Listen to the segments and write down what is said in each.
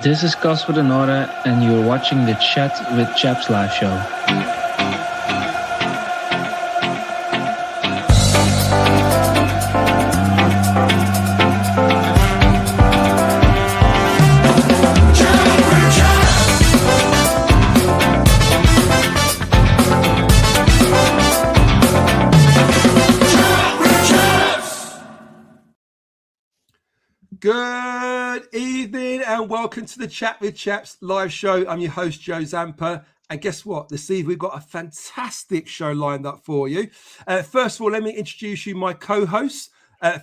This is Casper de Nora, and you're watching the Chat with Chaps live show. Good evening and welcome to the Chat with Chaps live show. I'm your host, Joe Zampa. And guess what? This evening we've got a fantastic show lined up for you. First of all, let me introduce you my co-hosts.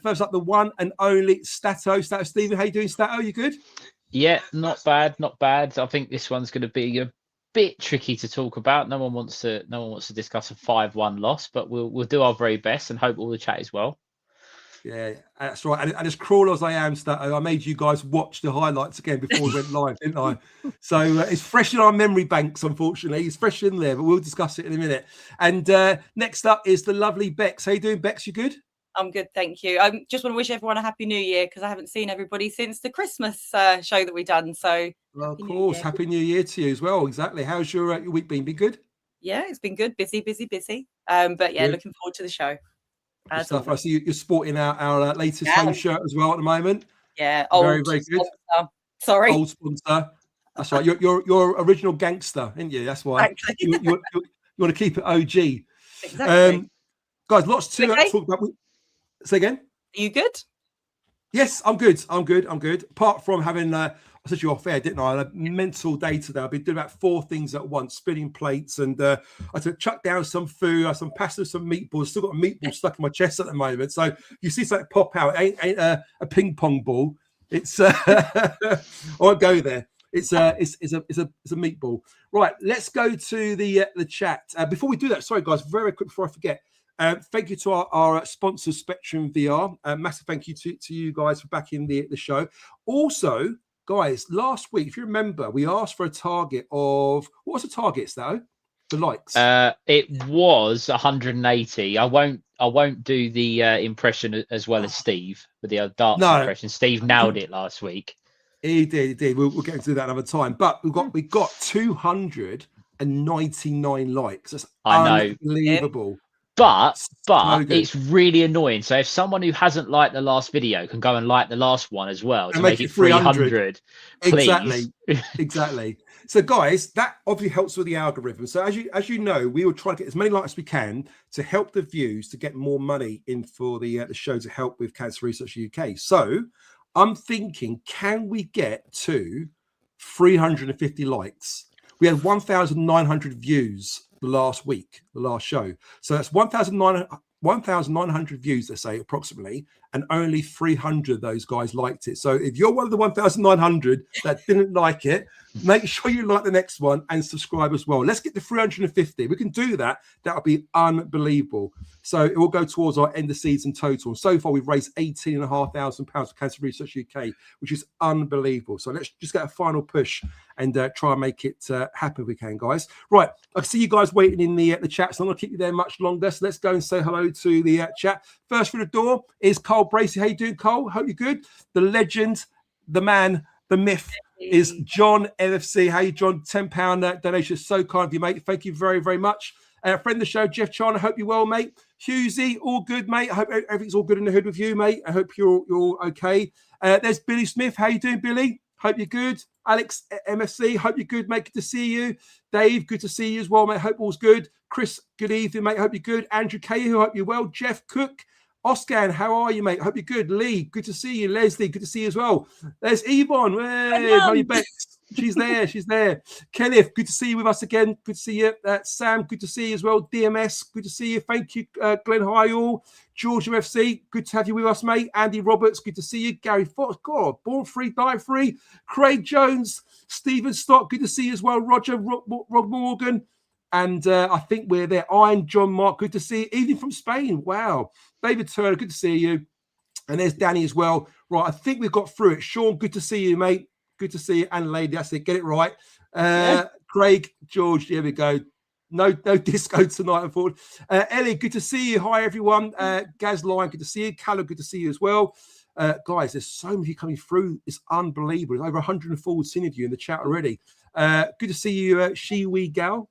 First up, the one and only Stato. Stato Stephen, how you doing, Stato? You good? Yeah, not bad, not bad. I think this one's going to be a bit tricky to talk about. No one wants to discuss a 5-1 loss, but we'll do our very best and hope all the chat is well. Yeah, that's right. And as cruel as I am, Stato, I made you guys watch the highlights again before we went live, didn't I? So it's fresh in our memory banks, unfortunately. It's fresh in there, but we'll discuss it in a minute. And next up is the lovely Bex. How you doing, Bex? You good? I'm good, thank you. I just want to wish everyone a happy new year because I haven't seen everybody since the Christmas show that we done. So, well, of course, happy new year to you as well. Exactly. How's your week been? Been good? Yeah, it's been good. Busy. But yeah, good. Looking forward to the show. Stuff. I see you're sporting our latest home shirt as well at the moment. Yeah, very good. Sponsor. Sorry, old sponsor. That's right. You're original gangster, aren't you? That's why you want to keep it OG. Exactly. Guys, lots to talk about. Say again. Are you good? Yes, I'm good. Apart from having, I said you off air, didn't I? A mental day today. I've been doing about 4 things at once, spinning plates, and I had to chuck down some food, some pasta, some meatballs. Still got a meatball stuck in my chest at the moment. So you see something pop out. It ain't a ping pong ball. It's I won't go there. It's a meatball. Right. Let's go to the chat. Before we do that, sorry guys, very quick before I forget. Thank you to our sponsor, Spectrum VR. Massive thank you to you guys for backing the show. Also, guys, last week, if you remember, we asked for a target of what was the targets though? The likes. It was 180. I won't do the impression as well as Steve with the darts impression. Steve nailed it last week. He did. We'll get into that another time. But we got 299 likes. That's unbelievable. But it's really annoying. So if someone who hasn't liked the last video can go and like the last one as well to make it 300, please. Exactly. So guys, that obviously helps with the algorithm. So as you know, we will try to get as many likes as we can to help the views to get more money in for the show to help with Cancer Research UK. So I'm thinking, can we get to 350 likes? We had 1,900 views the last show. So that's 1,900 views, let's say, approximately, and only 300 of those guys liked it. So if you're one of the 1,900 that didn't like it, make sure you like the next one and subscribe as well. Let's get to 350. We can do that. That would be unbelievable. So it will go towards our end of season total. So far, we've raised £18,500 for Cancer Research UK, which is unbelievable. So let's just get a final push and try and make it happen if we can, guys. Right, I see you guys waiting in the chat, so I'm not going to keep you there much longer. So let's go and say hello to the chat. First through the door is Cole Bracey. How you doing, Cole? Hope you're good. The legend, the man, the myth is John LFC. How you, John? £10 donation. So kind of you, mate. Thank you very, very much. Friend of the show, Jeff Chan. I hope you're well, mate. Hughesy, all good, mate. I hope everything's all good in the hood with you, mate. I hope you're okay. There's Billy Smith. How you doing, Billy? Hope you're good. Alex MFC, hope you're good, mate. Good to see you. Dave, good to see you as well, mate. Hope all's good. Chris, good evening, mate. Hope you're good. Andrew Cahill, hope you're well. Jeff Cook, Oscan, how are you, mate? Hope you're good. Lee, good to see you. Leslie, good to see you as well. There's Yvonne. Hey, Mummy Bex. She's there. Kenneth, good to see you with us again. Good to see you. Sam, good to see you as well. DMS, good to see you. Thank you, Glenn Hyall. George FC, good to have you with us, mate. Andy Roberts, good to see you. Gary Fox, God, born free, die free. Craig Jones, Stephen Stott, good to see you as well. Roger, Rob Morgan. And I think we're there. Iron John Mark, good to see you. Even from Spain, wow. David Turner, good to see you. And there's Danny as well. Right, I think we've got through it. Sean, good to see you, mate. Good to see you. And lady, that's it. Get it right. Craig, George, here we go. No disco tonight, unfortunately. Ellie, good to see you. Hi, everyone. Gaz Lyon, good to see you. Callum, good to see you as well. Guys, there's so many of you coming through. It's unbelievable. There's over 104 seen of you in the chat already. Good to see you, Shiwi Gal.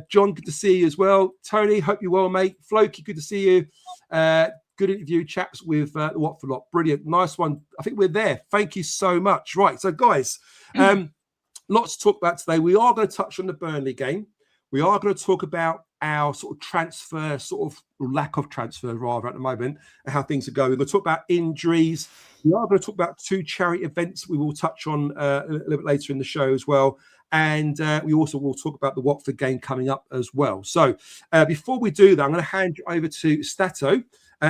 John, good to see you as well. Tony, hope you're well, mate. Floki, good to see you. Good interview, chaps, with the Watford lot. Brilliant. Nice one. I think we're there. Thank you so much. Right. So, guys, lots to talk about today. We are going to touch on the Burnley game. We are going to talk about our sort of transfer, sort of lack of transfer, rather, at the moment, and how things are going. We're going to talk about injuries. We are going to talk about 2 charity events we will touch on a little bit later in the show as well. And we also will talk about the Watford game coming up as well. So before we do that, I'm going to hand you over to Stato.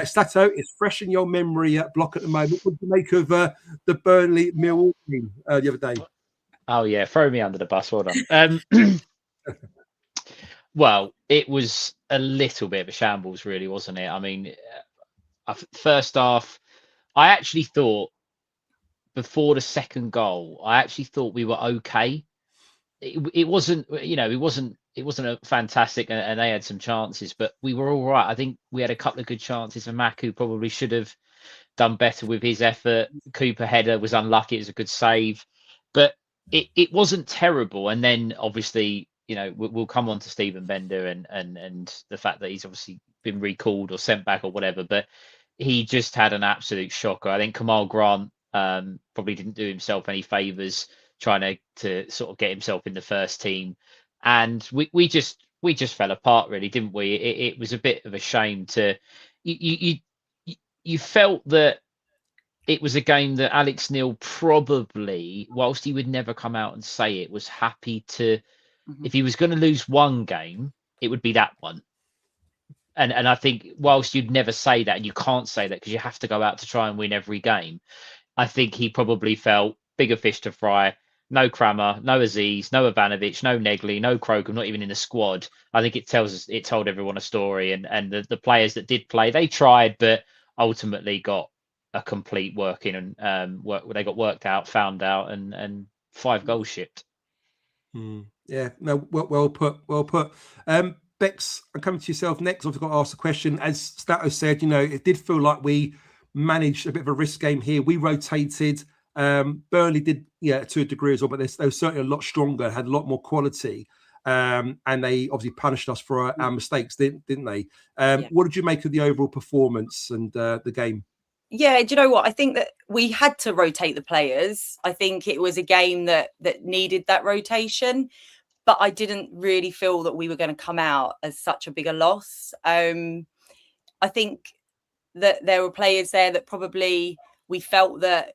Stato, it's fresh in your memory block at the moment. What do you make of the Burnley Millwall game the other day? Oh, yeah. Throw me under the bus. Well done. Well, it was a little bit of a shambles, really, wasn't it? I mean, first half, I actually thought before the second goal, I actually thought we were okay. It wasn't, you know, it wasn't a fantastic, and they had some chances, but we were all right. I think we had a couple of good chances, and Maku probably should have done better with his effort. Cooper header was unlucky. It was a good save, but it wasn't terrible. And then obviously, you know, we'll come on to Stephen Bender and the fact that he's obviously been recalled or sent back or whatever, but he just had an absolute shocker. I think Kamal Grant probably didn't do himself any favours trying to sort of get himself in the first team, and we just fell apart, really, didn't we? It was a bit of a shame. You felt that it was a game that Alex Neil probably, whilst he would never come out and say it, was happy to, if he was going to lose one game, it would be that one. And I think whilst you'd never say that, and you can't say that because you have to go out to try and win every game, I think he probably felt bigger fish to fry. No Kramer, no Aziz, no Ivanovic, no Negley, no Kroger, not even in the squad. I think it told everyone a story, and the players that did play, they tried, but ultimately got a complete working, and they got worked out, found out, and 5 goals shipped. Yeah, no, well put. Bex, I'm coming to yourself next. I've got to ask the question. As Stato said, you know, it did feel like we managed a bit of a risk game here. We rotated. Burnley did, to a degree as well, but they were certainly a lot stronger, had a lot more quality, and they obviously punished us for our mistakes, didn't they? What did you make of the overall performance and the game? Yeah, do you know what? I think that we had to rotate the players. I think it was a game that needed that rotation, but I didn't really feel that we were going to come out as such a bigger loss. I think that there were players there that probably we felt that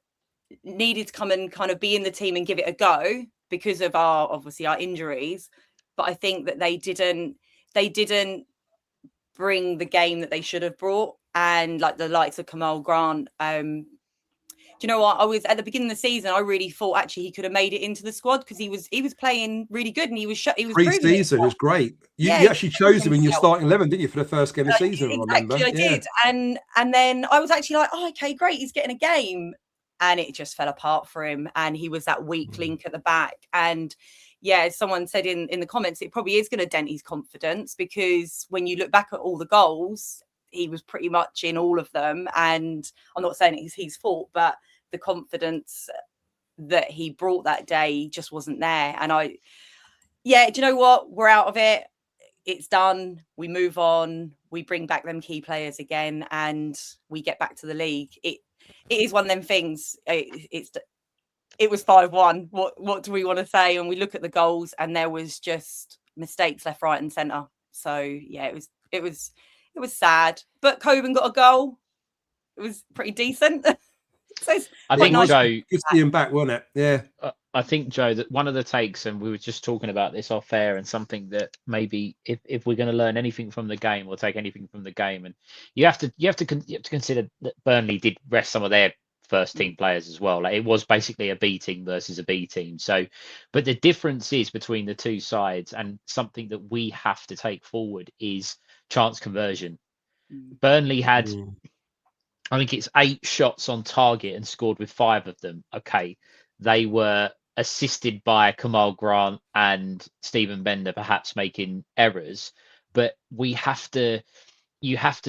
needed to come and kind of be in the team and give it a go because of our injuries. But I think that they didn't bring the game that they should have brought. And like the likes of Kamal Grant, do you know what? I was at the beginning of the season, I really thought actually he could have made it into the squad because he was playing really good, and he was pre-season. It was great. You actually chose him in your starting 11, didn't you, for the first game of the season? Exactly, I did. And then I was actually like, oh, okay, great, he's getting a game, and it just fell apart for him. And he was that weak link at the back. And yeah, as someone said in the comments, it probably is going to dent his confidence because when you look back at all the goals, he was pretty much in all of them. And I'm not saying it's his fault, but the confidence that he brought that day just wasn't there. And do you know what? We're out of it. It's done. We move on. We bring back them key players again, and we get back to the league. It is one of them things. It was 5-1. What do we want to say? And we look at the goals, and there was just mistakes left, right, and centre. So yeah, it was sad. But Coburn got a goal. It was pretty decent. So I think Joe, good to see him back, wasn't it? Yeah. I think, Joe, that one of the takes, and we were just talking about this off air, and something that maybe if we're going to learn anything from the game or take anything from the game, and you have to consider that Burnley did rest some of their first team players as well. Like, it was basically a B team versus a B team. So, but the difference is between the two sides, and something that we have to take forward is chance conversion. Burnley had, I think it's 8 shots on target and scored with 5 of them. Okay, they were assisted by Kamal Grant and Stephen Bender perhaps making errors. But you have to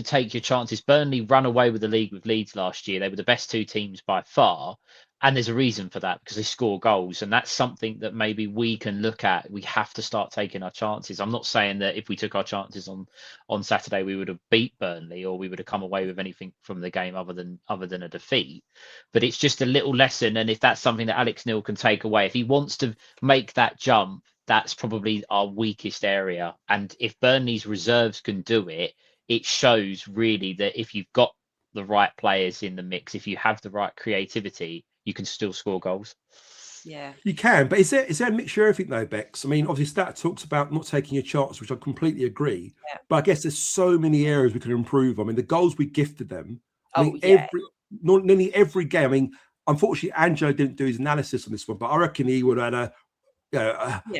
take your chances. Burnley run away with the league with Leeds last year. They were the best two teams by far. And there's a reason for that, because they score goals. And that's something that maybe we can look at. We have to start taking our chances. I'm not saying that if we took our chances on Saturday, we would have beat Burnley or we would have come away with anything from the game other than a defeat. But it's just a little lesson. And if that's something that Alex Neil can take away, if he wants to make that jump, that's probably our weakest area. And if Burnley's reserves can do it, it shows really that if you've got the right players in the mix, if you have the right creativity, you can still score goals. Yeah, you can. But is there a mixture of everything though, Bex? I mean, obviously, Stat talks about not taking a chance, which I completely agree. Yeah. But I guess there's so many areas we could improve. I mean, the goals we gifted them. I mean, yeah. nearly every game. I mean, unfortunately, Angelo didn't do his analysis on this one, but I reckon he would have had a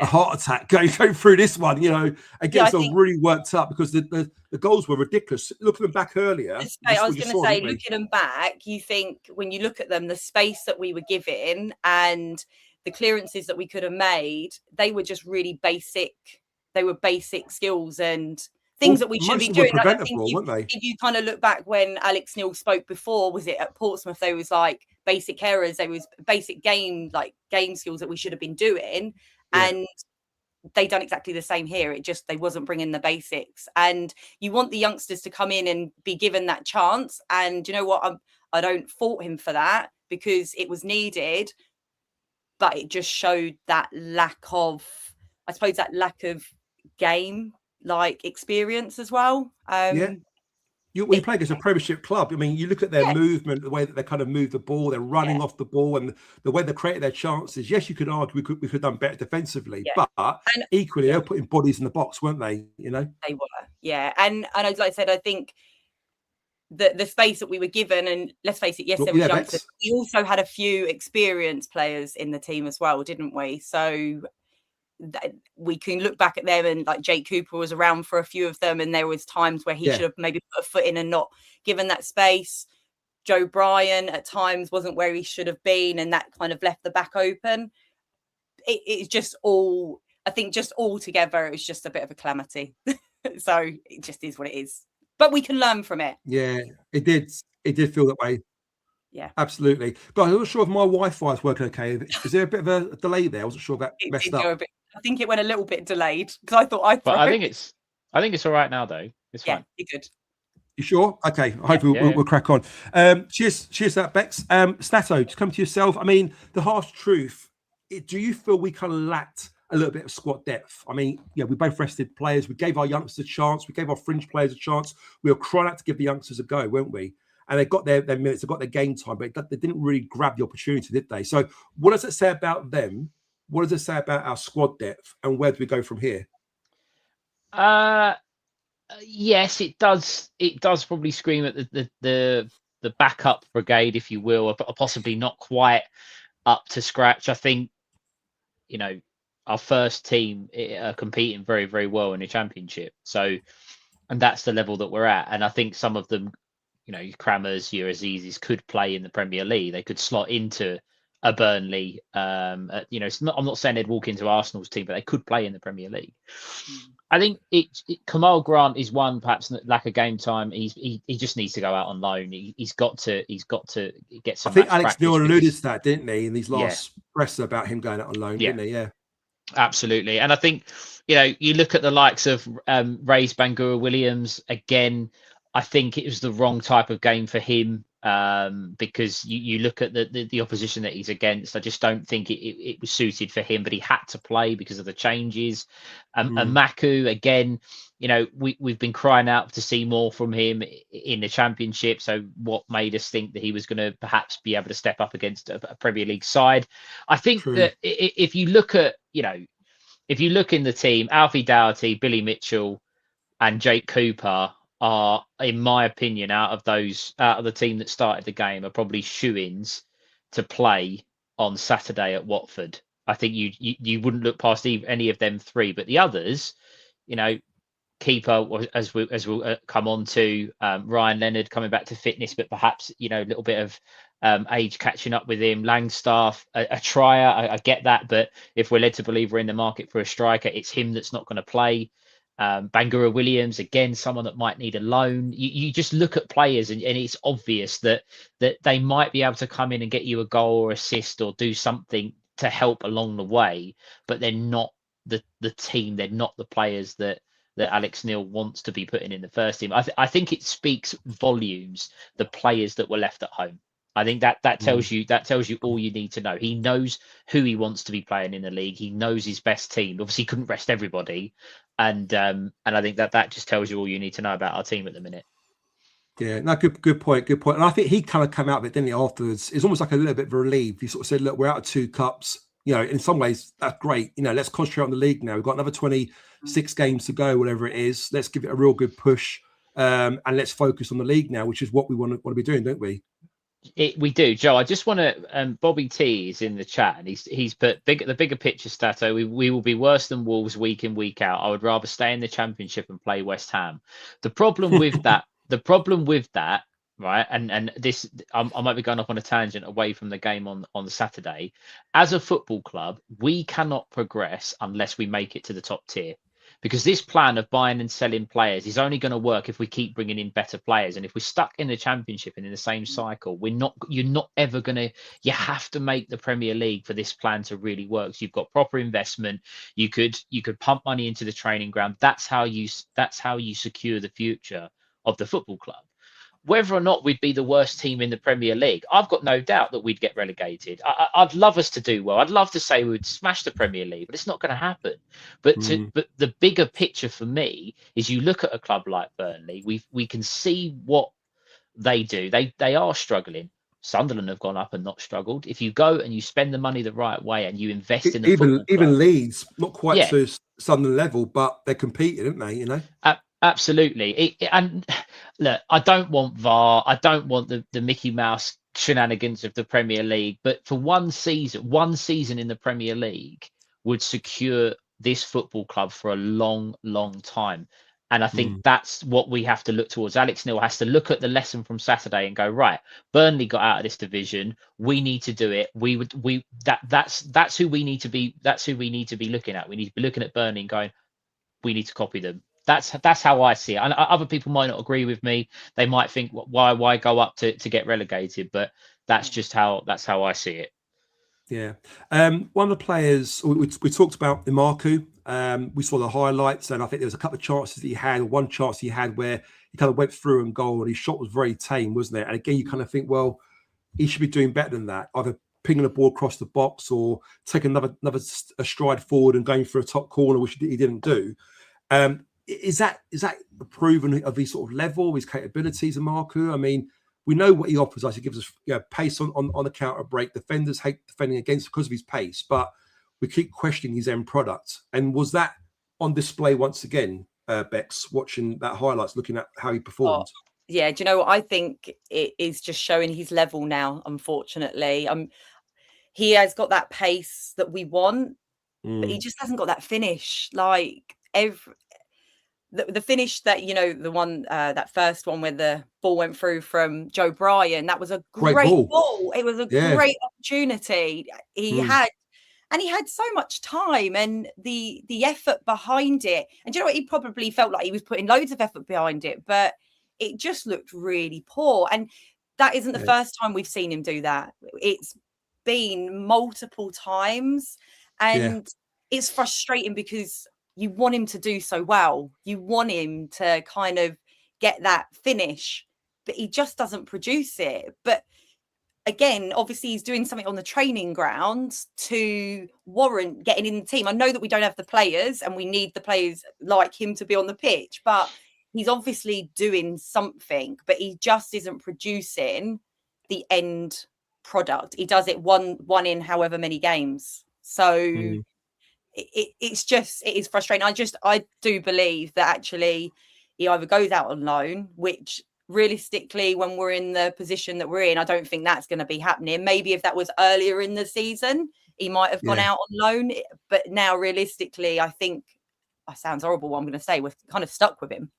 heart attack going through this one, and gets really worked up because the goals were ridiculous. Looking back earlier, I was going to say, looking them back, you think when you look at them, the space that we were given and the clearances that we could have made, they were just really basic. They were basic skills and things that we should be doing. If you kind of look back when Alex Neil spoke before, was it at Portsmouth? There was like basic errors. There was basic game skills that we should have been doing, and they done exactly the same here. They wasn't bringing the basics, and you want the youngsters to come in and be given that chance. And you know what? I don't fault him for that because it was needed, but it just showed that lack of game experience as well. We play against a Premiership club. I mean, you look at their movement, the way that they kind of move the ball, they're running off the ball, and the way they created their chances. Yes, you could argue we could have done better defensively, but equally they were putting bodies in the box, weren't they? They were, and like I said, I think the space that we were given, and let's face it, yes, there was youngsters. We also had a few experienced players in the team as well, didn't we? So we can look back at them, and like Jake Cooper was around for a few of them, and there was times where he should have maybe put a foot in and not given that space. Joe Bryan at times wasn't where he should have been, and that kind of left the back open. It's just all, I think, just all together, it was just a bit of a calamity. So it just is what it is, but we can learn from it. Yeah, it did feel that way. Yeah, absolutely. But I'm not sure if my Wi-Fi is working okay. Is there a bit of a delay there? I wasn't sure if that messed up. I think it went a little bit delayed because I thought But I think it's all right now though. It's fine. You're good. You sure? Okay. Hopefully we'll crack on. Cheers that, Bex. Stato, just come to yourself. I mean, the harsh truth. Do you feel we kind of lacked a little bit of squad depth? I mean, we both rested players. We gave our youngsters a chance. We gave our fringe players a chance. We were crying out to give the youngsters a go, weren't we? And they got their minutes, they got their game time, but they didn't really grab the opportunity, did they? So what does it say about them? What does it say about our squad depth? And where do we go from here? Yes, it does. It does probably scream at the backup brigade, if you will, or possibly not quite up to scratch. I think, our first team are competing very, very well in the Championship. So, and that's the level that we're at. And I think some of them, your Crammers, your Azizis could play in the Premier League. They could slot into a Burnley. I'm not saying they'd walk into Arsenal's team, but they could play in the Premier League. I think Kamal Grant is one, perhaps lack of game time. He just needs to go out on loan. He's got to get some. I think Alex Neil alluded to that, didn't he, in these last presser about him going out on loan, didn't he? Yeah. Absolutely. And I think, you look at the likes of Ray's Bangura Williams again. I think it was the wrong type of game for him because you look at the opposition that he's against. I just don't think it was suited for him, but he had to play because of the changes. And Maku, again, we've been crying out to see more from him in the Championship. So what made us think that he was going to perhaps be able to step up against a Premier League side? I think that if you look at, if you look in the team, Alfie Doherty, Billy Mitchell and Jake Cooper are, in my opinion, out of the team that started the game, are probably shoo-ins to play on Saturday at Watford. I think you wouldn't look past any of them three, but the others, keeper, as we'll come on to, Ryan Leonard coming back to fitness, but perhaps, you know, a little bit of age catching up with him. Langstaff, a trier, I get that, but if we're led to believe we're in the market for a striker, it's him that's not going to play. Bangura Williams, again, someone that might need a loan. You just look at players and it's obvious that they might be able to come in and get you a goal or assist or do something to help along the way, but they're not the team. They're not the players that Alex Neil wants to be putting in the first team. I think it speaks volumes, the players that were left at home. I think that tells you all you need to know. He knows who he wants to be playing in the league. He knows his best team. Obviously, he couldn't rest everybody, and I think that just tells you all you need to know about our team at the minute. Yeah, no, good point. And I think he kind of came out of it, didn't he? Afterwards, it's almost like a little bit of relief. He sort of said, "Look, we're out of 2 cups. You know, in some ways, that's great. You know, let's concentrate on the league now. We've got another 26 games to go, whatever it is. Let's give it a real good push, and let's focus on the league now, which is what we want to be doing, don't we?" We do, Joe. I just want to. Bobby T is in the chat, and he's put the bigger picture, Stato. We will be worse than Wolves week in, week out. I would rather stay in the Championship and play West Ham. The problem with that, right? And this, I might be going off on a tangent away from the game on the Saturday. As a football club, we cannot progress unless we make it to the top tier. Because this plan of buying and selling players is only going to work if we keep bringing in better players. And if we're stuck in the Championship and in the same cycle, you're not ever going to, you have to make the Premier League for this plan to really work. So you've got proper investment. You could pump money into the training ground. That's how you secure the future of the football club. Whether or not we'd be the worst team in the Premier League, I've got no doubt that we'd get relegated. I'd love us to do well. I'd love to say we'd smash the Premier League, but it's not going to happen. But the bigger picture for me is you look at a club like Burnley, we can see what they do. They are struggling. Sunderland have gone up and not struggled. If you go and you spend the money the right way and you invest in the football club, even Leeds, not quite to Sunderland level, but they're competing, aren't they? You know. Absolutely. And look, I don't want VAR. I don't want the Mickey Mouse shenanigans of the Premier League. But for one season in the Premier League would secure this football club for a long, long time. And I think that's what we have to look towards. Alex Neil has to look at the lesson from Saturday and go, right, Burnley got out of this division. We need to do it. That's who we need to be. That's who we need to be looking at. We need to be looking at Burnley and going, we need to copy them. That's how I see it. And other people might not agree with me. They might think, why go up to get relegated? But that's just how I see it. Yeah. One of the players we talked about, Imaku. We saw the highlights, and I think there was a couple of chances that he had, or one chance he had where he kind of went through and goal, and his shot was very tame, wasn't it? And again, you kind of think, well, he should be doing better than that, either pinging the ball across the box or taking another stride forward and going for a top corner, which he didn't do. Is that proven of his sort of level, his capabilities, Imaku? I mean, we know what he offers us. He gives us pace on the counter break. Defenders hate defending against because of his pace, but we keep questioning his end product. And was that on display once again, Bex, watching that highlights, looking at how he performed? Yeah, do you know what? I think it is just showing his level now, unfortunately. He has got that pace that we want, but he just hasn't got that finish. Like the finish that, you know, the one, that first one where the ball went through from Joe Bryan, that was a great ball. It was a great opportunity. He had so much time and the effort behind it. And do you know what? He probably felt like he was putting loads of effort behind it, but it just looked really poor. And that isn't the first time we've seen him do that. It's been multiple times, and it's frustrating because you want him to do so well. You want him to kind of get that finish, but he just doesn't produce it. But again, obviously he's doing something on the training ground to warrant getting in the team. I know that we don't have the players and we need the players like him to be on the pitch, but he's obviously doing something, but he just isn't producing the end product. He does it one in however many games. So it is frustrating. I do believe that actually he either goes out on loan, which realistically, when we're in the position that we're in, I don't think that's going to be happening. Maybe if that was earlier in the season, he might have gone out on loan. But now, realistically, I think sounds horrible what I'm going to say, we're kind of stuck with him.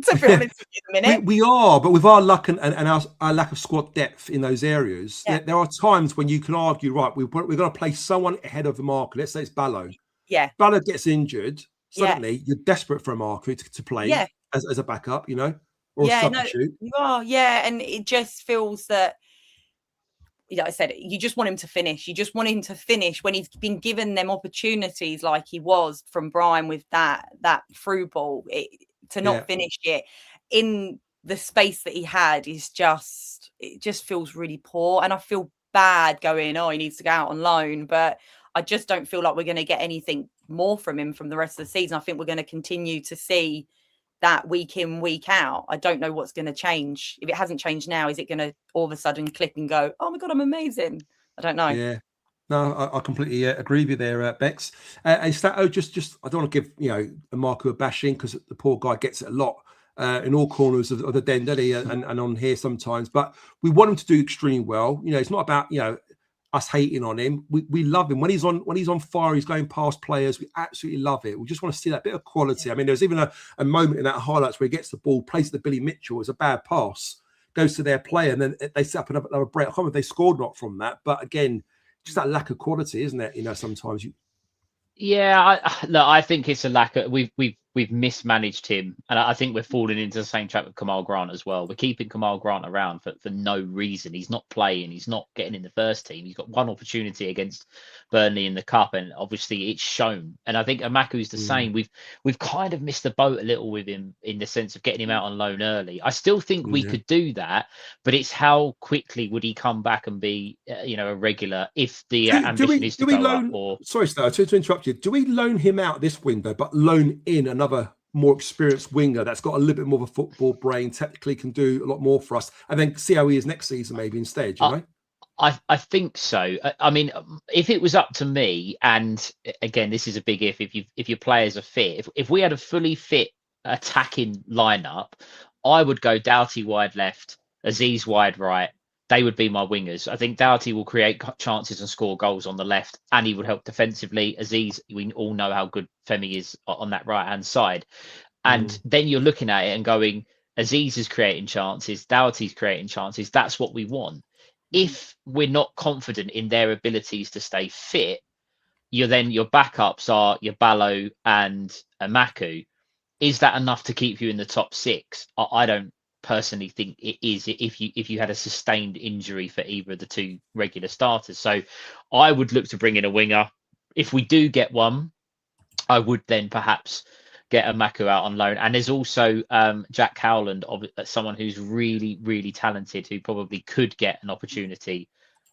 To be honest with you, a minute. We are, but with our luck and our lack of squad depth in those areas, there are times when you can argue, right, we're going to play someone ahead of the marker. Let's say it's Ballo. Yeah. Ballo gets injured. Suddenly, you're desperate for a marker to play as a backup, or a substitute. You are, and it just feels that, like I said, you just want him to finish. You just want him to finish when he's been given them opportunities like he was from Brian with that through ball. To not finish it in the space that he had it just feels really poor. And I feel bad going, he needs to go out on loan, but I just don't feel like we're going to get anything more from him from the rest of the season. I think we're going to continue to see that week in, week out. I don't know what's going to change. If it hasn't changed now, is it going to all of a sudden click and go, oh my God, I'm amazing? I don't know. Yeah. No, I completely agree with you there, Bex. And Stato, just I don't want to give a Marco a bashing because the poor guy gets it a lot in all corners of the den, doesn't he? And on here sometimes. But we want him to do extremely well. It's not about us hating on him. We love him when he's on fire. He's going past players. We absolutely love it. We just want to see that bit of quality. I mean, there's even a moment in that highlights where he gets the ball, plays it to Billy Mitchell. It's a bad pass, goes to their player, and then they set up another break. I can't remember if they scored or not from that, but again. Just that lack of quality, isn't it? Sometimes you. Yeah, I think it's a lack of we've mismanaged him, and I think we're falling into the same trap with Kamal Grant as well. We're keeping Kamal Grant around for no reason. He's not playing. He's not getting in the first team. He's got one opportunity against Burnley in the cup, and obviously it's shown. And I think Amaku's the same. We've kind of missed the boat a little with him in the sense of getting him out on loan early. I still think we could do that, but it's how quickly would he come back and be a regular if the ambition is to go up. Or sorry, Star, to interrupt you. Do we loan him out this window, but loan in another more experienced winger that's got a little bit more of a football brain, technically can do a lot more for us, and then see how he is next season, maybe instead? I think so. I mean, if it was up to me, and again, this is a big if your players are fit. If we had a fully fit attacking lineup, I would go Doughty wide left, Aziz wide right. They would be my wingers. I think Doughty will create chances and score goals on the left, and he would help defensively. Aziz, we all know how good Femi is on that right-hand side. And then you're looking at it and going, Aziz is creating chances, Doughty's creating chances. That's what we want. If we're not confident in their abilities to stay fit, your backups are your Ballo and Amaku. Is that enough to keep you in the top six? I don't personally think it is if you had a sustained injury for either of the two regular starters. So I would look to bring in a winger. If we do get one, I would then perhaps get a Maku out on loan. And there's also Jack Howland, someone who's really, really talented, who probably could get an opportunity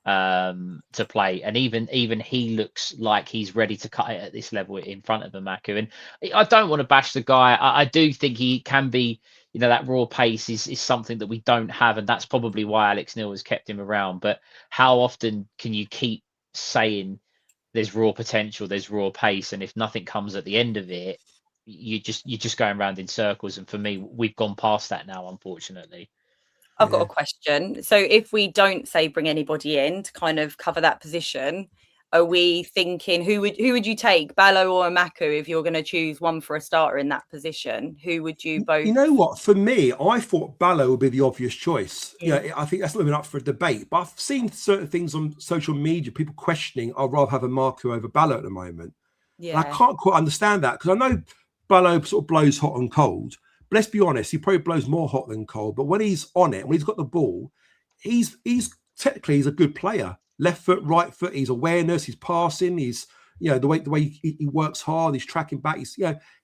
to play. And even he looks like he's ready to cut it at this level in front of Maku. And I don't want to bash the guy. I do think he can be, that raw pace is something that we don't have. And that's probably why Alex Neil has kept him around. But how often can you keep saying there's raw potential, there's raw pace, and if nothing comes at the end of it, you're just going around in circles? And for me, we've gone past that now, unfortunately. I've got a question. So if we don't say bring anybody in to kind of cover that position, are we thinking who would you take, Ballo or Amaku, if you're going to choose one for a starter in that position? Who would you both? You know what? For me, I thought Ballo would be the obvious choice. I think that's not even up for a debate. But I've seen certain things on social media, people questioning, I'd rather have Amaku over Ballo at the moment. Yeah, and I can't quite understand that, because I know Ballo sort of blows hot and cold. But let's be honest, he probably blows more hot than cold. But when he's on it, when he's got the ball, he's technically a good player. Left foot, right foot, his awareness, his passing, his the way he works hard, he's tracking back.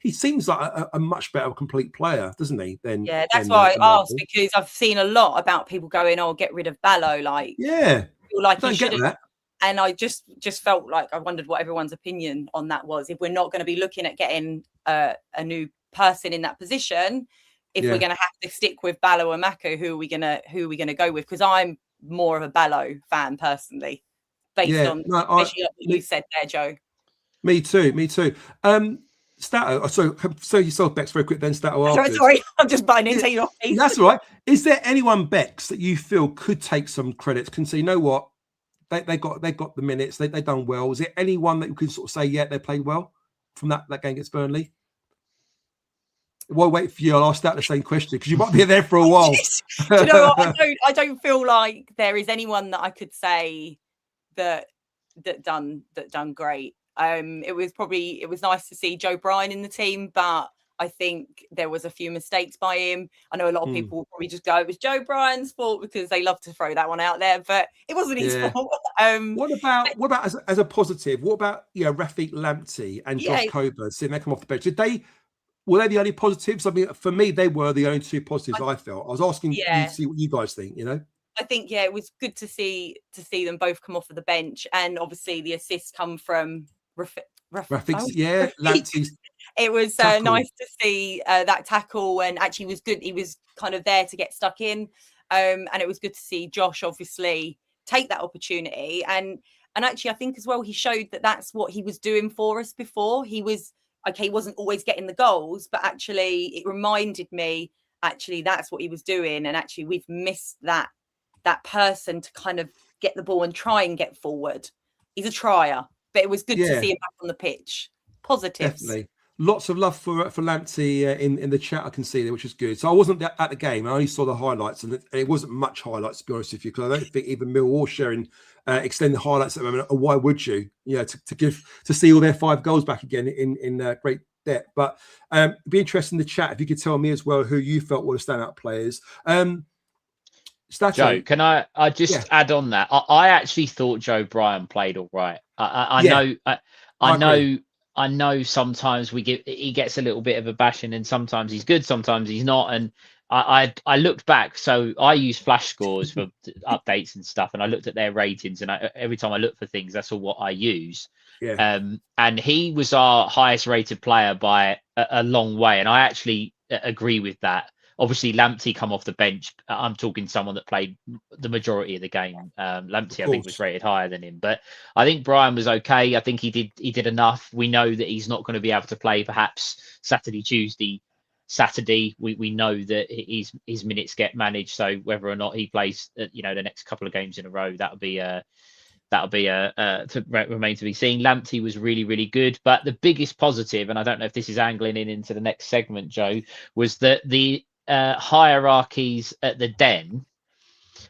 He seems like a much better complete player, doesn't he? That's why I asked, because I've seen a lot about people going, "Oh, get rid of Ballo," like he shouldn't. And I just felt like I wondered what everyone's opinion on that was. If we're not going to be looking at getting a new person in that position, if we're going to have to stick with Ballo and Maku, who are we going to go with? Because I'm more of a Ballo fan personally, based on what you said there, Joe. Me too. Stato, so yourself, Bex, very quick, then Stato afterwards. Sorry, I'm just buying into your face. That's all right. Is there anyone, Bex, that you feel could take some credits, can say, you know what, they got the minutes, they done well? Is there anyone that you can sort of say, yeah, they played well from that game against Burnley? Well, wait for you. I'll start the same question because you might be there for a while. Do you know what? I don't feel like there is anyone that I could say that done great. It was nice to see Joe Bryan in the team, but I think there was a few mistakes by him. I know a lot of people will probably just go, it was Joe Bryan's fault because they love to throw that one out there, but it wasn't his fault. What about as a positive? What about Rafik Lamptey and Josh Coburn seeing they come off the bench? Were they the only positives? I mean, for me, they were the only two positives I felt. I was asking you to see what you guys think. I think it was good to see them both come off of the bench, and obviously the assists come from Rafik's, Lamptey's. It was nice to see that tackle, and actually was good. He was kind of there to get stuck in, and it was good to see Josh obviously take that opportunity. And actually, I think as well he showed that that's what he was doing for us before. He wasn't always getting the goals, but actually it reminded me that's what he was doing, and actually we've missed that person to kind of get the ball and try and get forward. He's a trier, but it was good to see him back on the pitch. Positives. Definitely. Lots of love for Lamptey in the chat I can see there, which is good. So I wasn't at the game. I only saw the highlights, and it wasn't much highlights, to be honest with you, because I don't think even Millwall sharing extended highlights at the moment. Or why would you? To see all their 5 goals back again in great depth. But it'd be interesting in the chat if you could tell me as well who you felt were the standout players. Joe, can I just add on that? I actually thought Joe Bryan played all right. I know sometimes he gets a little bit of a bashing, and sometimes he's good, sometimes he's not. And I looked back, so I use Flash Scores for updates and stuff, and I looked at their ratings, and every time I look for things, that's all what I use. And he was our highest rated player by a long way, and I actually agree with that. Obviously, Lamptey come off the bench. I'm talking someone that played the majority of the game. Lamptey, I think, was rated higher than him. But I think Bryan was okay. I think he did enough. We know that he's not going to be able to play perhaps Saturday. We know that his minutes get managed. So whether or not he plays, the next couple of games in a row, that'll be to remain to be seen. Lamptey was really, really good. But the biggest positive, and I don't know if this is angling into the next segment, Joe, was that the hierarchies at the Den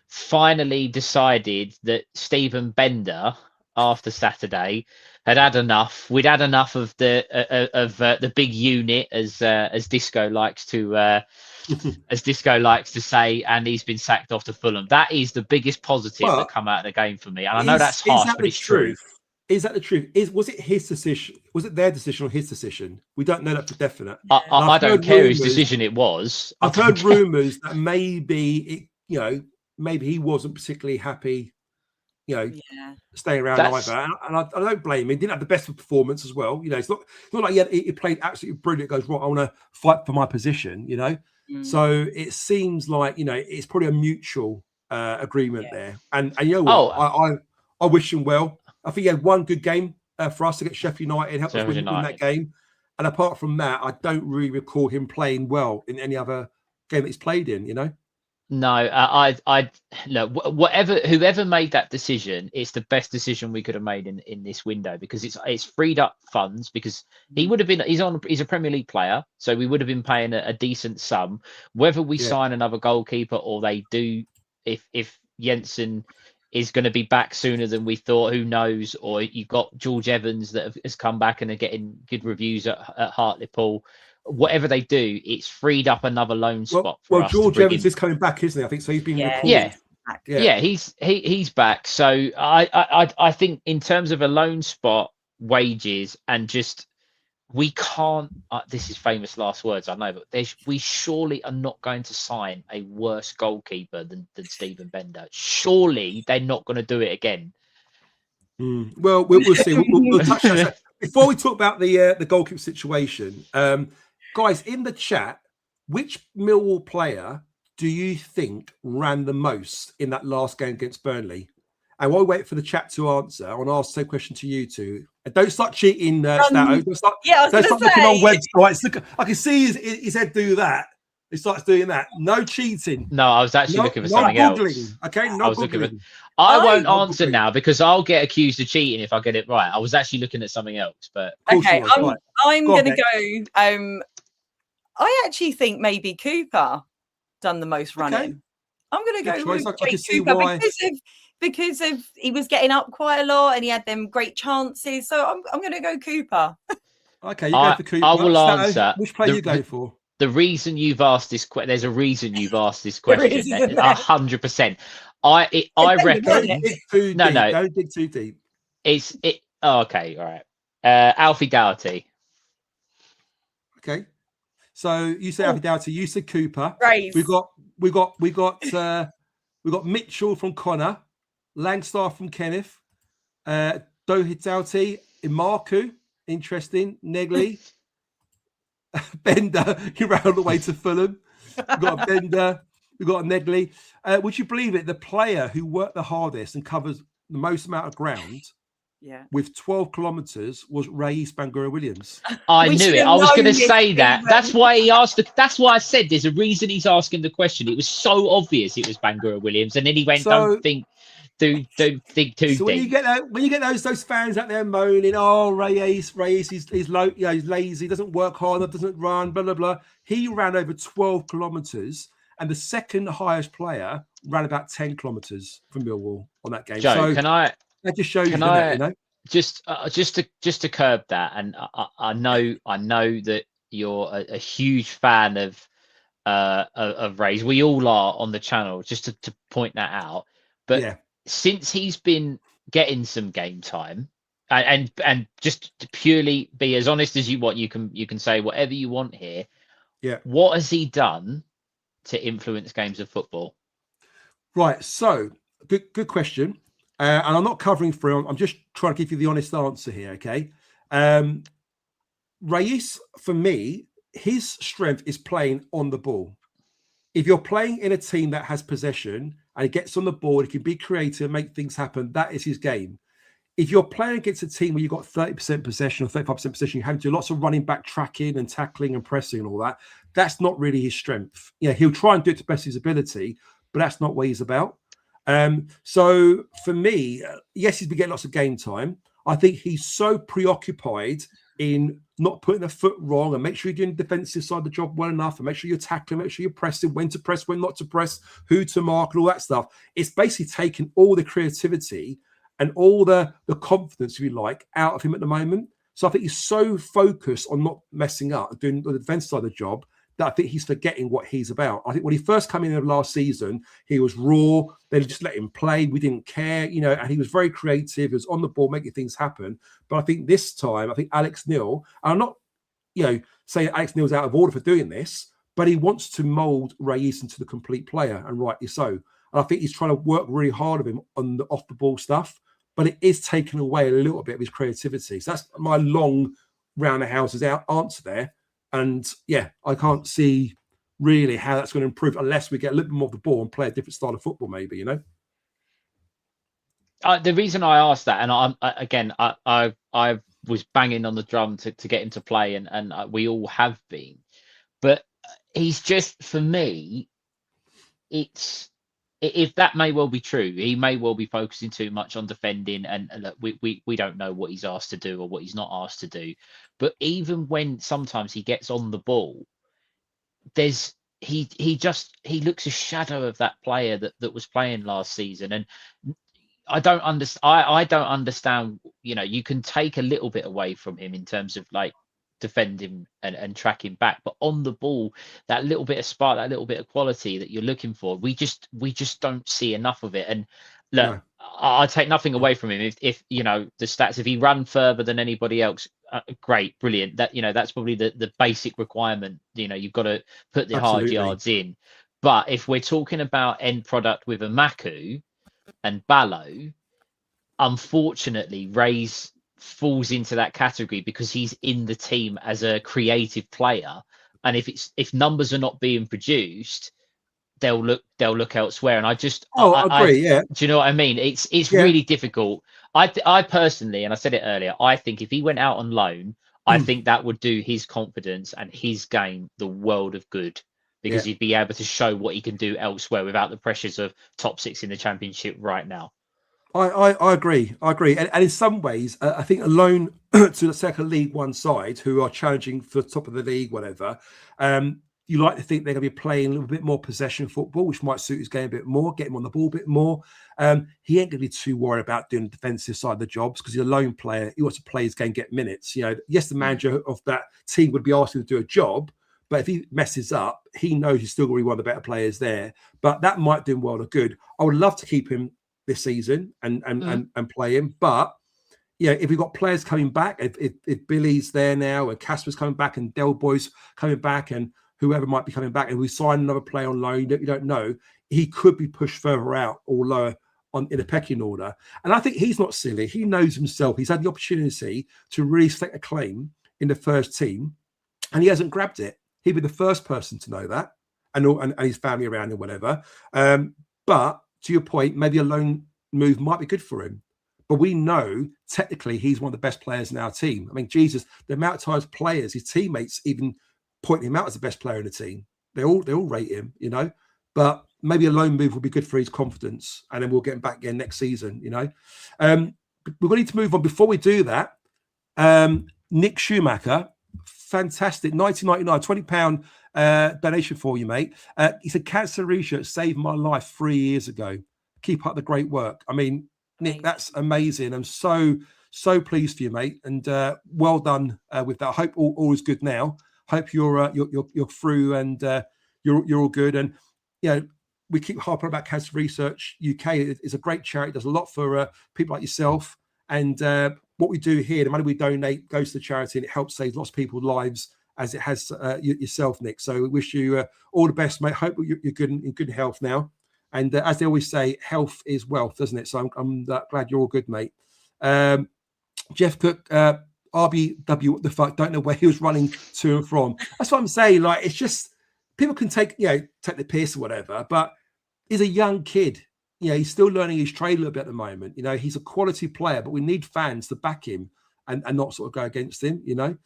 finally decided that Stephen Bender, after Saturday, had enough. We'd had enough of the big unit, as Disco likes to say, and he's been sacked off to Fulham. That is the biggest positive that come out of the game for me. And I know that's harsh, but it's true. Is that the truth? Was it his decision? Was it their decision or his decision? We don't know that for definite. I don't care whose decision it was. I've heard rumours that maybe maybe he wasn't particularly happy, staying around either. And I don't blame him. He didn't have the best performance as well. It's not like he played absolutely brilliant. Goes, right, I want to fight for my position. So it seems like it's probably a mutual agreement there. And I wish him well. I think he had one good game for us against Sheffield United, helped us win that game. And apart from that, I don't really recall him playing well in any other game that he's played in, No, I look, whoever made that decision, it's the best decision we could have made in this window, because it's freed up funds, because he's a Premier League player, so we would have been paying a decent sum. Whether we sign another goalkeeper or they do, if Jensen is going to be back sooner than we thought, who knows? Or you've got George Evans that has come back and are getting good reviews at Hartlepool. Whatever they do, it's freed up another loan spot for us. George Evans is coming back, isn't he? I think so. He's been recalled. Yeah, he's back. So I think in terms of a loan spot, wages, and just we can't. This is famous last words, I know, but we surely are not going to sign a worse goalkeeper than Stephen Bender. Surely they're not going to do it again. Well, we'll see. We'll touch on that. Before we talk about the goalkeeper situation, guys, in the chat, which Millwall player do you think ran the most in that last game against Burnley? And while we wait for the chat to answer, I want to ask the same question to you two. And don't start cheating, Stato. Don't start looking on websites. Look, I can see his head do that. He starts doing that. No cheating. No, I was actually looking for something else. Okay, I won't answer now because I'll get accused of cheating if I get it right. I was actually looking at something else, but okay, I'm going to go. I actually think maybe Cooper done the most running. Okay. I'm going to Good go choice. with I can Jake see Cooper why. because of he was getting up quite a lot and he had them great chances. So I'm going to go Cooper. Okay, you go for Cooper. I will Stato, answer. which player you go for? The reason you've asked this question, there's a reason you've asked this There question. is, isn't there? 100%. I reckon. Don't dig too No, deep. no. Don't dig too deep. It's it. Oh, okay, all right. Alfie Doherty. Okay. So you say Alfie Doughty, you said Cooper. Grace. We got Mitchell from Connor, Langstaff from Kenneth, Doherty, Imarku, interesting, Negley, Bender, he ran all the way to Fulham. We've got a Bender, we've got a Negley. Would you believe it? The player who worked the hardest and covers the most amount of ground with 12 kilometers was Rais Bangura Williams. I knew it. I was going to say that. That's why he asked. That's why I said there's a reason he's asking the question. It was so obvious it was Bangura Williams, and then he went, "Don't think too deep." So when you get those fans out there moaning, "Oh, Reyes, he's low, he's lazy, doesn't work hard, doesn't run, blah blah blah." He ran over 12 kilometers, and the second highest player ran about 10 kilometers from Millwall on that game. Joe, so can I? That just shows just to curb that, and I know that you're a huge fan of Ray's. We all are on the channel. Just to point that out. But since he's been getting some game time, and just to purely be as honest as you want, you can say whatever you want here. Yeah. What has he done to influence games of football? Right. So good question. And I'm not covering for him. I'm just trying to give you the honest answer here, okay? Reyes, for me, his strength is playing on the ball. If you're playing in a team that has possession and he gets on the ball, he can be creative, make things happen, that is his game. If you're playing against a team where you've got 30% possession or 35% possession, you have to do lots of running back, tracking and tackling and pressing and all that, that's not really his strength. Yeah, he'll try and do it to the best of his ability, but that's not what he's about. So for me, yes, he's been getting lots of game time. I think he's so preoccupied in not putting a foot wrong and make sure you're doing the defensive side of the job well enough and make sure you're tackling, make sure you're pressing, when to press, when not to press, who to mark and all that stuff. It's basically taken all the creativity and all the confidence, if you like, out of him at the moment. So I think he's so focused on not messing up and doing the defense side of the job that I think he's forgetting what he's about. I think when he first came in last season, he was raw. They just let him play. We didn't care, and he was very creative. He was on the ball, making things happen. But I think this time, I think Alex Neil, and I'm not, saying Alex Neil's out of order for doing this, but he wants to mould Reyes into the complete player, and rightly so. And I think he's trying to work really hard of him on the off the ball stuff, but it is taking away a little bit of his creativity. So that's my long round the houses answer there. And yeah, I can't see really how that's going to improve unless we get a little bit more of the ball and play a different style of football, maybe, The reason I asked that, and I was banging on the drum to get him to play, and we all have been, but he's just, for me, if that may well be true, he may well be focusing too much on defending, and look, we don't know what he's asked to do or what he's not asked to do. But even when sometimes he gets on the ball, he looks a shadow of that player that was playing last season, and I don't understand. You can take a little bit away from him in terms of like defending and tracking back, but on the ball, that little bit of spark, that little bit of quality that you're looking for, we just don't see enough of it. And look, I take nothing away from him. If the stats, if he ran further than anybody else, great, brilliant. That that's probably the basic requirement. You've got to put the hard yards in. But if we're talking about end product with a Maku and Ballo, unfortunately, Ray's falls into that category because he's in the team as a creative player, and if numbers are not being produced, they'll look elsewhere. And I agree. Yeah, do you know what I mean? It's really difficult. I personally, and I said it earlier, I think if he went out on loan, I think that would do his confidence and his game the world of good, because he'd be able to show what he can do elsewhere without the pressures of top 6 in the Championship right now. I agree. I agree. And in some ways, I think a loan to the second League One side who are challenging for top of the league, whatever, you like to think they're going to be playing a little bit more possession football, which might suit his game a bit more, get him on the ball a bit more. He ain't going to be too worried about doing the defensive side of the jobs because he's a lone player. He wants to play his game, get minutes. You know, yes, the manager of that team would be asking him to do a job, but if he messes up, he knows he's still going to be one of the better players there. But that might do him well or good. I would love to keep him this season and play him, but yeah, if we've got players coming back, if Billy's there now and Casper's coming back and Del Boy's coming back and whoever might be coming back, and we sign another player on loan, you don't know, he could be pushed further out or lower in a pecking order. And I think he's not silly. He knows himself. He's had the opportunity to really stake a claim in the first team, and he hasn't grabbed it. He'd be the first person to know that, and his family around him, whatever. But to your point, maybe a loan move might be good for him. But we know technically he's one of the best players in our team. I mean, Jesus, the amount of times players, his teammates even point him out as the best player in the team. They all rate him, you know. But maybe a loan move will be good for his confidence, and then we'll get him back again next season, you know. We're going to need to move on. Before we do that, Nick Schumacher, fantastic, £19.99, £20 donation for you, mate. He said, cancer research saved my life 3 years ago. Keep up the great work. I mean, Nick, that's amazing. I'm so pleased for you, mate, and well done with that. I hope all is good now. Hope you're through and you're all good. And you know, we keep harping about Cancer Research UK. It's a great charity. Does a lot for people like yourself. And what we do here, the money we donate goes to the charity, and it helps save lots of people's lives, as it has yourself, Nick. So we wish you all the best, mate. Hope you're good in good health now. And as they always say, health is wealth, doesn't it? So I'm glad you're all good, mate. Jeff Cook, RBW, what the fuck? Don't know where he was running to and from. That's what I'm saying. Like, it's just, people can take the piss or whatever, but he's a young kid. You know, he's still learning his trade a little bit at the moment. You know, he's a quality player, but we need fans to back him and not sort of go against him, you know.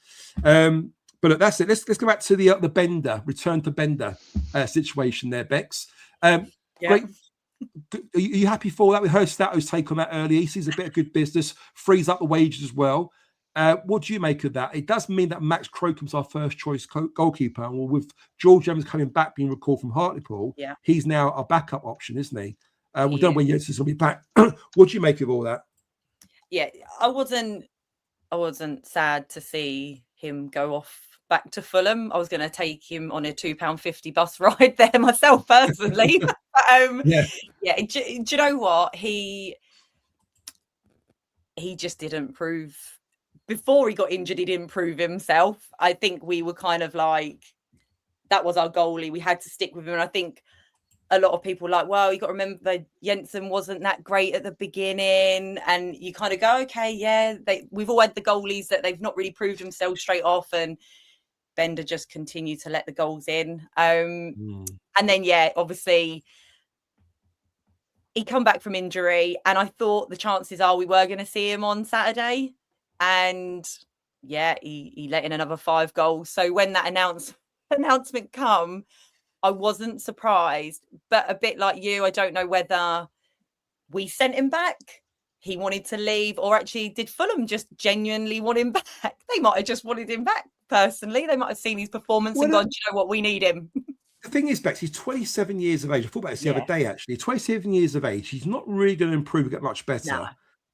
But look, that's it. Let's go back to the Bender, return to Bender situation there, Bex. Great. Are you happy for that? We heard Stato's take on that earlier. He sees a bit of good business, frees up the wages as well. What do you make of that? It does mean that Max Crocom's our first choice goalkeeper. And with George Evans coming back, being recalled from Hartlepool, he's now our backup option, isn't he? We don't know when Jensen's going to be back. What do you make of all that? Yeah, I wasn't sad to see him go off back to Fulham. I was going to take him on a £2.50 bus ride there myself personally. Do you know what? He just didn't prove, before he got injured, he didn't prove himself. I think we were kind of like, that was our goalie. We had to stick with him. And I think a lot of people like, well, you got to remember that Jensen wasn't that great at the beginning. And you kind of go, okay, yeah, we've all had the goalies that they've not really proved themselves straight off. And Bender just continued to let the goals in. And then, obviously, he come back from injury. And I thought the chances are we were going to see him on Saturday. And, he let in another 5 goals. So when that announcement come, I wasn't surprised, but a bit like you, I don't know whether we sent him back, he wanted to leave, or actually did Fulham just genuinely want him back? They might have just wanted him back personally. They might have seen his performance and gone, do you know what, we need him. The thing is, Bex, he's 27 years of age. I thought about this the other day, actually. 27 years of age. He's not really going to improve and get much better. No.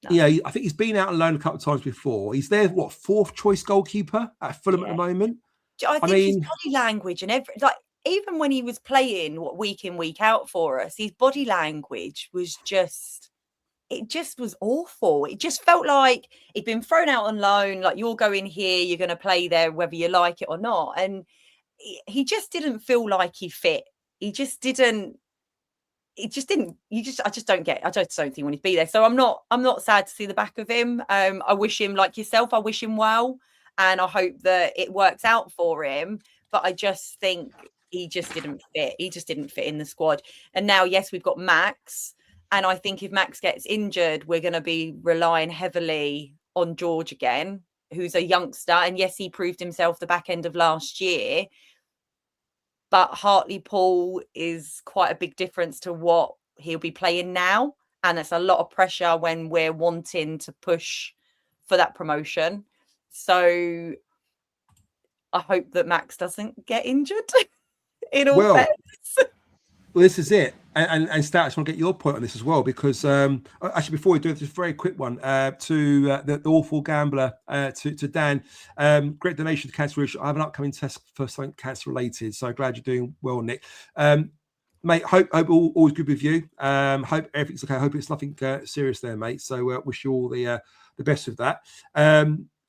Yeah, I think he's been out on loan a couple of times before. He's their, 4th choice goalkeeper at Fulham at the moment? I think his body language and even when he was playing week in, week out for us, his body language was just was awful. It just felt like he'd been thrown out on loan, like, you're going here, you're going to play there, whether you like it or not. And he just didn't feel like he fit. I just don't think he wanted to be there. So I'm not sad to see the back of him. I wish him, like yourself, I wish him well. And I hope that it works out for him. But I just think he just didn't fit. He just didn't fit in the squad. And now, yes, we've got Max. And I think if Max gets injured, we're going to be relying heavily on George again, who's a youngster. And yes, he proved himself the back end of last year. But Hartlepool is quite a big difference to what he'll be playing now. and it's a lot of pressure when we're wanting to push for that promotion. So I hope that Max doesn't get injured. In all fairness. Well, this is it. And Stat, I just want to get your point on this as well, because actually, before we do it, just a very quick one to the awful gambler, to Dan. Great donation to Cancer Research. I have an upcoming test for something cancer related, so glad you're doing well, Nick. Mate, hope all's good with you. Hope everything's okay. Hope it's nothing serious there, mate. So wish you all the best with that.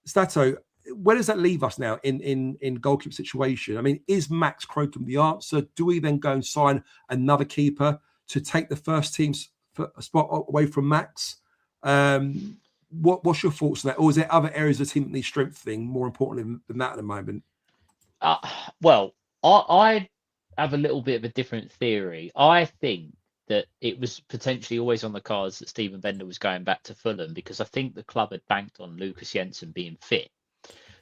Stato, where does that leave us now in goalkeeper situation? I mean, is Max Crocombe the answer? Do we then go and sign another keeper to take the first team's spot away from Max? What's your thoughts on that? Or is there other areas of the team that need strengthening more importantly than that at the moment? Well, I have a little bit of a different theory. I think that it was potentially always on the cards that Stephen Bender was going back to Fulham, because I think the club had banked on Lucas Jensen being fit.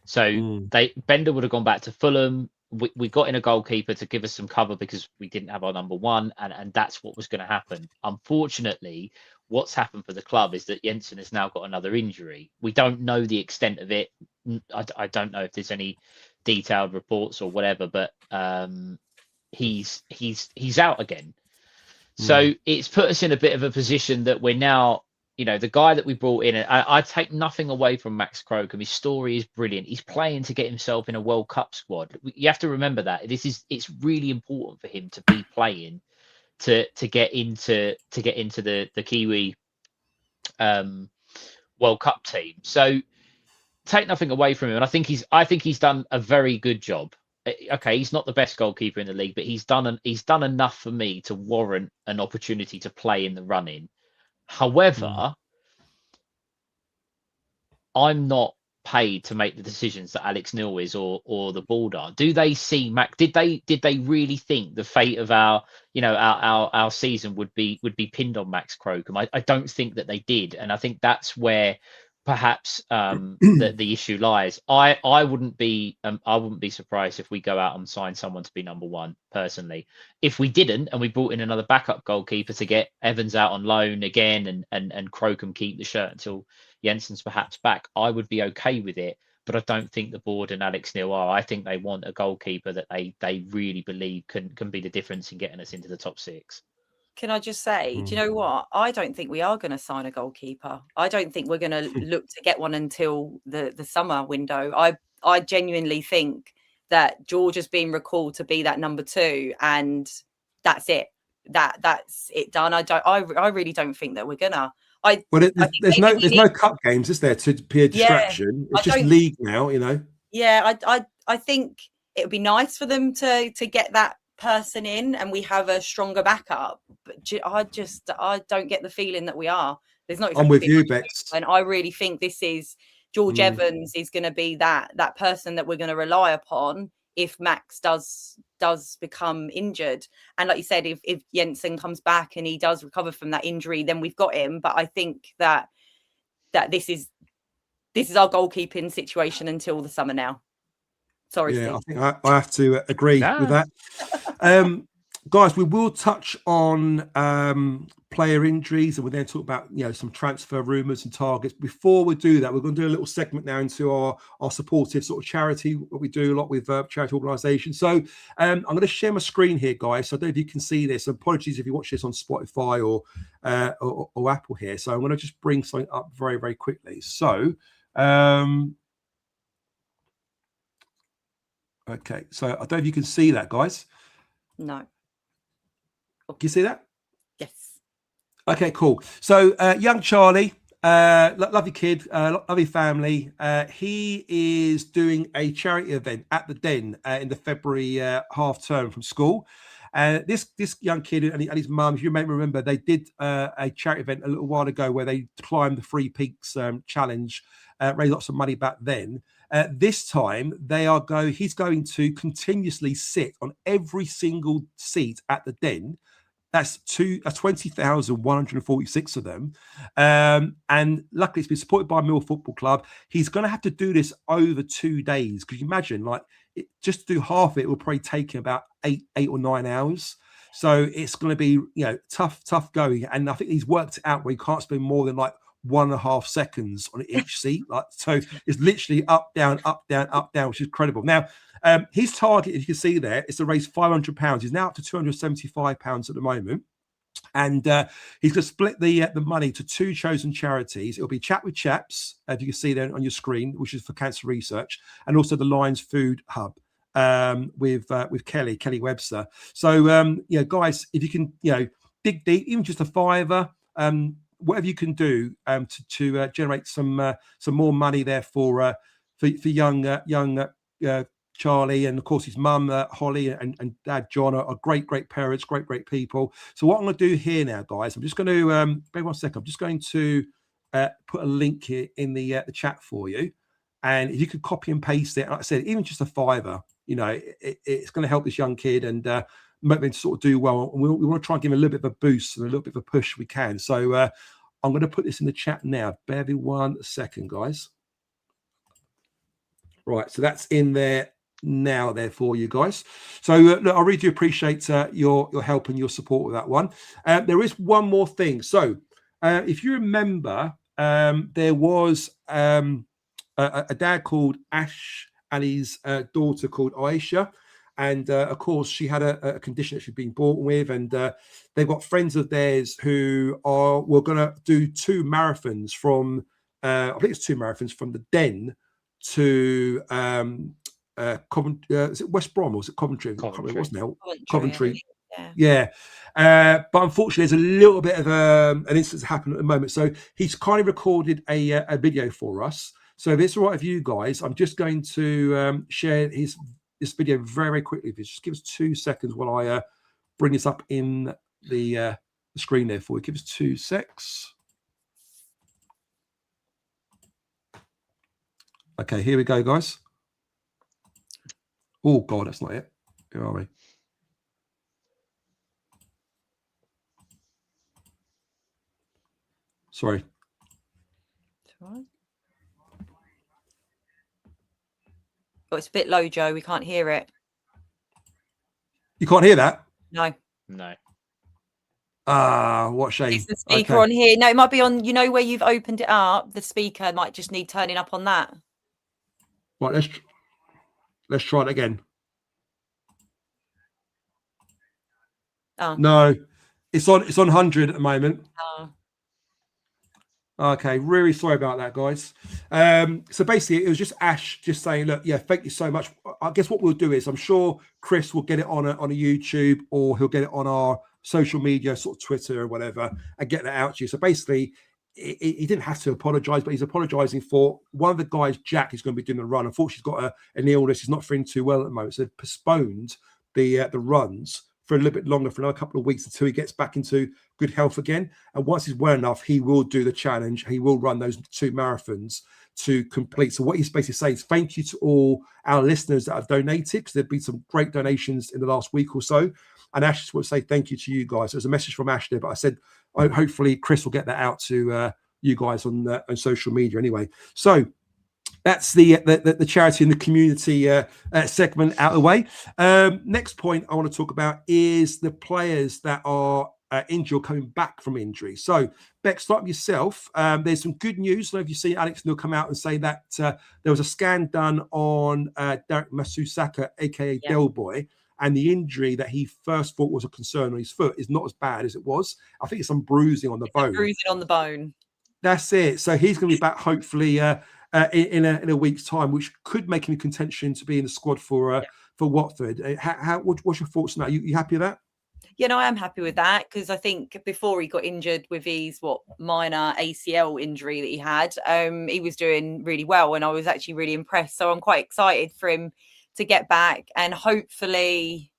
So Bender would have gone back to Fulham. We got in a goalkeeper to give us some cover because we didn't have our number one, and that's what was going to happen. Unfortunately, what's happened for the club is that Jensen has now got another injury. We don't know the extent of it. I don't know if there's any detailed reports or whatever, but he's out again. So it's put us in a bit of a position that we're now, the guy that we brought in, I take nothing away from Max Crocombe. His story is brilliant. He's playing to get himself in a World Cup squad. You have to remember that it's really important for him to be playing to get into the Kiwi World Cup team. So take nothing away from him, and I think he's done a very good job. Okay, he's not the best goalkeeper in the league, but he's done enough for me to warrant an opportunity to play in the running. However, I'm not paid to make the decisions that Alex Neil is or the board are. Do they see Mac? Did they really think the fate of our season would be pinned on Max Crocombe? I don't think that they did, and I think that's where perhaps the issue lies. I wouldn't be surprised if we go out and sign someone to be number one, personally. If we didn't, and we brought in another backup goalkeeper to get Evans out on loan again, and Crocombe keep the shirt until Jensen's perhaps back, I would be okay with it. But I don't think the board and Alex Neil are. I think they want a goalkeeper that they really believe can be the difference in getting us into the top six. Can I just say, do you know what? I don't think we are going to sign a goalkeeper. I don't think we're going to look to get one until the summer window. I genuinely think that George has been recalled to be that number two, and that's it. That's it done. I really don't think that we're gonna. There's no cup games, is there, to be a distraction? It's just league now, Yeah, I think it would be nice for them to get that person in and we have a stronger backup, but I don't get the feeling that we are. There's not exactly. I'm with you, Bex, and I really think this is George Evans is going to be that person that we're going to rely upon if Max does become injured. And like you said, if Jensen comes back and he does recover from that injury, then we've got him. But I think that this is our goalkeeping situation until the summer now. Sorry, yeah, Steve. I think I have to agree with that. Guys, we will touch on player injuries, and we'll then talk about some transfer rumours and targets. Before we do that, we're going to do a little segment now into our supportive sort of charity, what we do a lot with charity organisations. So I'm going to share my screen here, guys. So I don't know if you can see this. Apologies if you watch this on Spotify or Apple here. So I'm going to just bring something up very, very quickly. So okay, so I don't know if you can see that, guys. No. Can you see that? Yes. Okay, cool. So young Charlie, lovely kid, lovely family. He is doing a charity event at the Den in the February half term from school. This young kid and his mum, if you may remember, they did a charity event a little while ago where they climbed the Three Peaks challenge, raised lots of money back then. This time he's going to continuously sit on every single seat at the Den. That's 20,146 of them. And luckily it's been supported by Mill Football Club. He's going to have to do this over 2 days. Because you imagine, just to do half of it will probably take him about eight or 9 hours. So it's going to be, tough going. And I think he's worked it out where you can't spend more than like 1.5 seconds on each seat. Like, so it's literally up, down, which is incredible. Now, his target, as you can see there, is to raise £500. He's now up to £275 at the moment. And he's going to split the money to 2 chosen charities. It'll be Chat with Chaps, as you can see there on your screen, which is for cancer research, and also the Lions Food Hub with Kelly Webster. So guys, if you can dig deep, even just a £5, whatever you can do to generate some more money there for young Charlie, and of course his mum Holly and dad John are great parents, great people. So what I'm going to do here now, guys, I'm just going to wait 1 second. I'm just going to put a link here in the chat for you, and if you could copy and paste it, like I said, even just a £5, it's going to help this young kid and make them sort of do well. And we want to try and give him a little bit of a boost and a little bit of a push we can. So I'm going to put this in the chat now. Bear with me 1 second, guys. Right, so that's in there now there for you guys. So look, I really do appreciate your help and your support with that one. There is one more thing. So if you remember, there was a dad called Ash and his daughter called Aisha, and of course she had a condition that she'd been born with, and they've got friends of theirs who were going to do 2 marathons from I think it's 2 marathons from the Den to is it West Brom or was it Coventry? It was now Coventry. Yeah. But unfortunately, there's a little bit of an incident happening at the moment. So he's kindly recorded a video for us. So if it's all right with you guys, I'm just going to share this video very quickly. If you just give us 2 seconds while I bring this up in the screen there for you. Give us 2 secs. Okay, here we go, guys. Oh, God, that's not it. Where are we? Sorry. Oh, it's a bit low, Joe. We can't hear it. You can't hear that? No. What a shame. Is the speaker on here? No, it might be on, where you've opened it up. The speaker might just need turning up on that. Right, let's try it again. Oh. No, it's on 100 at the moment. Oh. Okay, really sorry about that, guys. So basically, it was just Ash just saying, look, yeah, thank you so much. I guess what we'll do is, I'm sure Chris will get it on a YouTube, or he'll get it on our social media, sort of Twitter or whatever, and get that out to you. So basically, he didn't have to apologise, but he's apologising for one of the guys, Jack, who's going to be doing the run. Unfortunately, he's got an illness. He's not feeling too well at the moment. So they've postponed the runs for a little bit longer, for another couple of weeks, until he gets back into good health again. And once he's well enough, he will do the challenge. He will run those 2 marathons to complete. So what he's basically saying is thank you to all our listeners that have donated, because there've been some great donations in the last week or so. And Ash just want to say thank you to you guys. There's a message from Ash there, but I said hopefully Chris will get that out to you guys on social media anyway. So that's the charity and the community segment out of the way. Next point I want to talk about is the players that are injured or coming back from injury. So, Beck, start with yourself. There's some good news. I don't know if you see Alex Neil come out and say that there was a scan done on Derek Masusaka, aka Del Boy, and the injury that he first thought was a concern on his foot is not as bad as it was. I think it's some bruising on the bone. Bruising on the bone. That's it. So he's going to be back hopefully in a week's time, which could make him in contention to be in the squad for Watford. What's your thoughts now? You happy with that? Yeah, no, I am happy with that, because I think before he got injured with his minor ACL injury that he had, he was doing really well, and I was actually really impressed. So I'm quite excited for him to get back, and hopefully,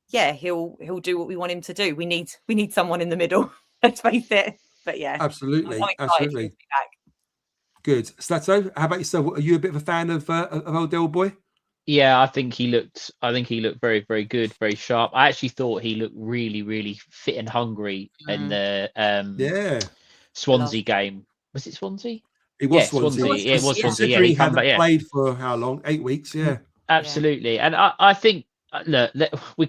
he'll do what we want him to do. We need someone in the middle. Let's face it. But yeah, absolutely. Good. Slato, how about yourself? Are you a bit of a fan of old Del Boy? Yeah, I think he looked very, very good, very sharp. I actually thought he looked really, really fit and hungry in the Swansea game. Was it Swansea? It was Swansea. It was Swansea. Yeah, he hadn't played for how long? 8 weeks. Yeah, absolutely. And I think look, we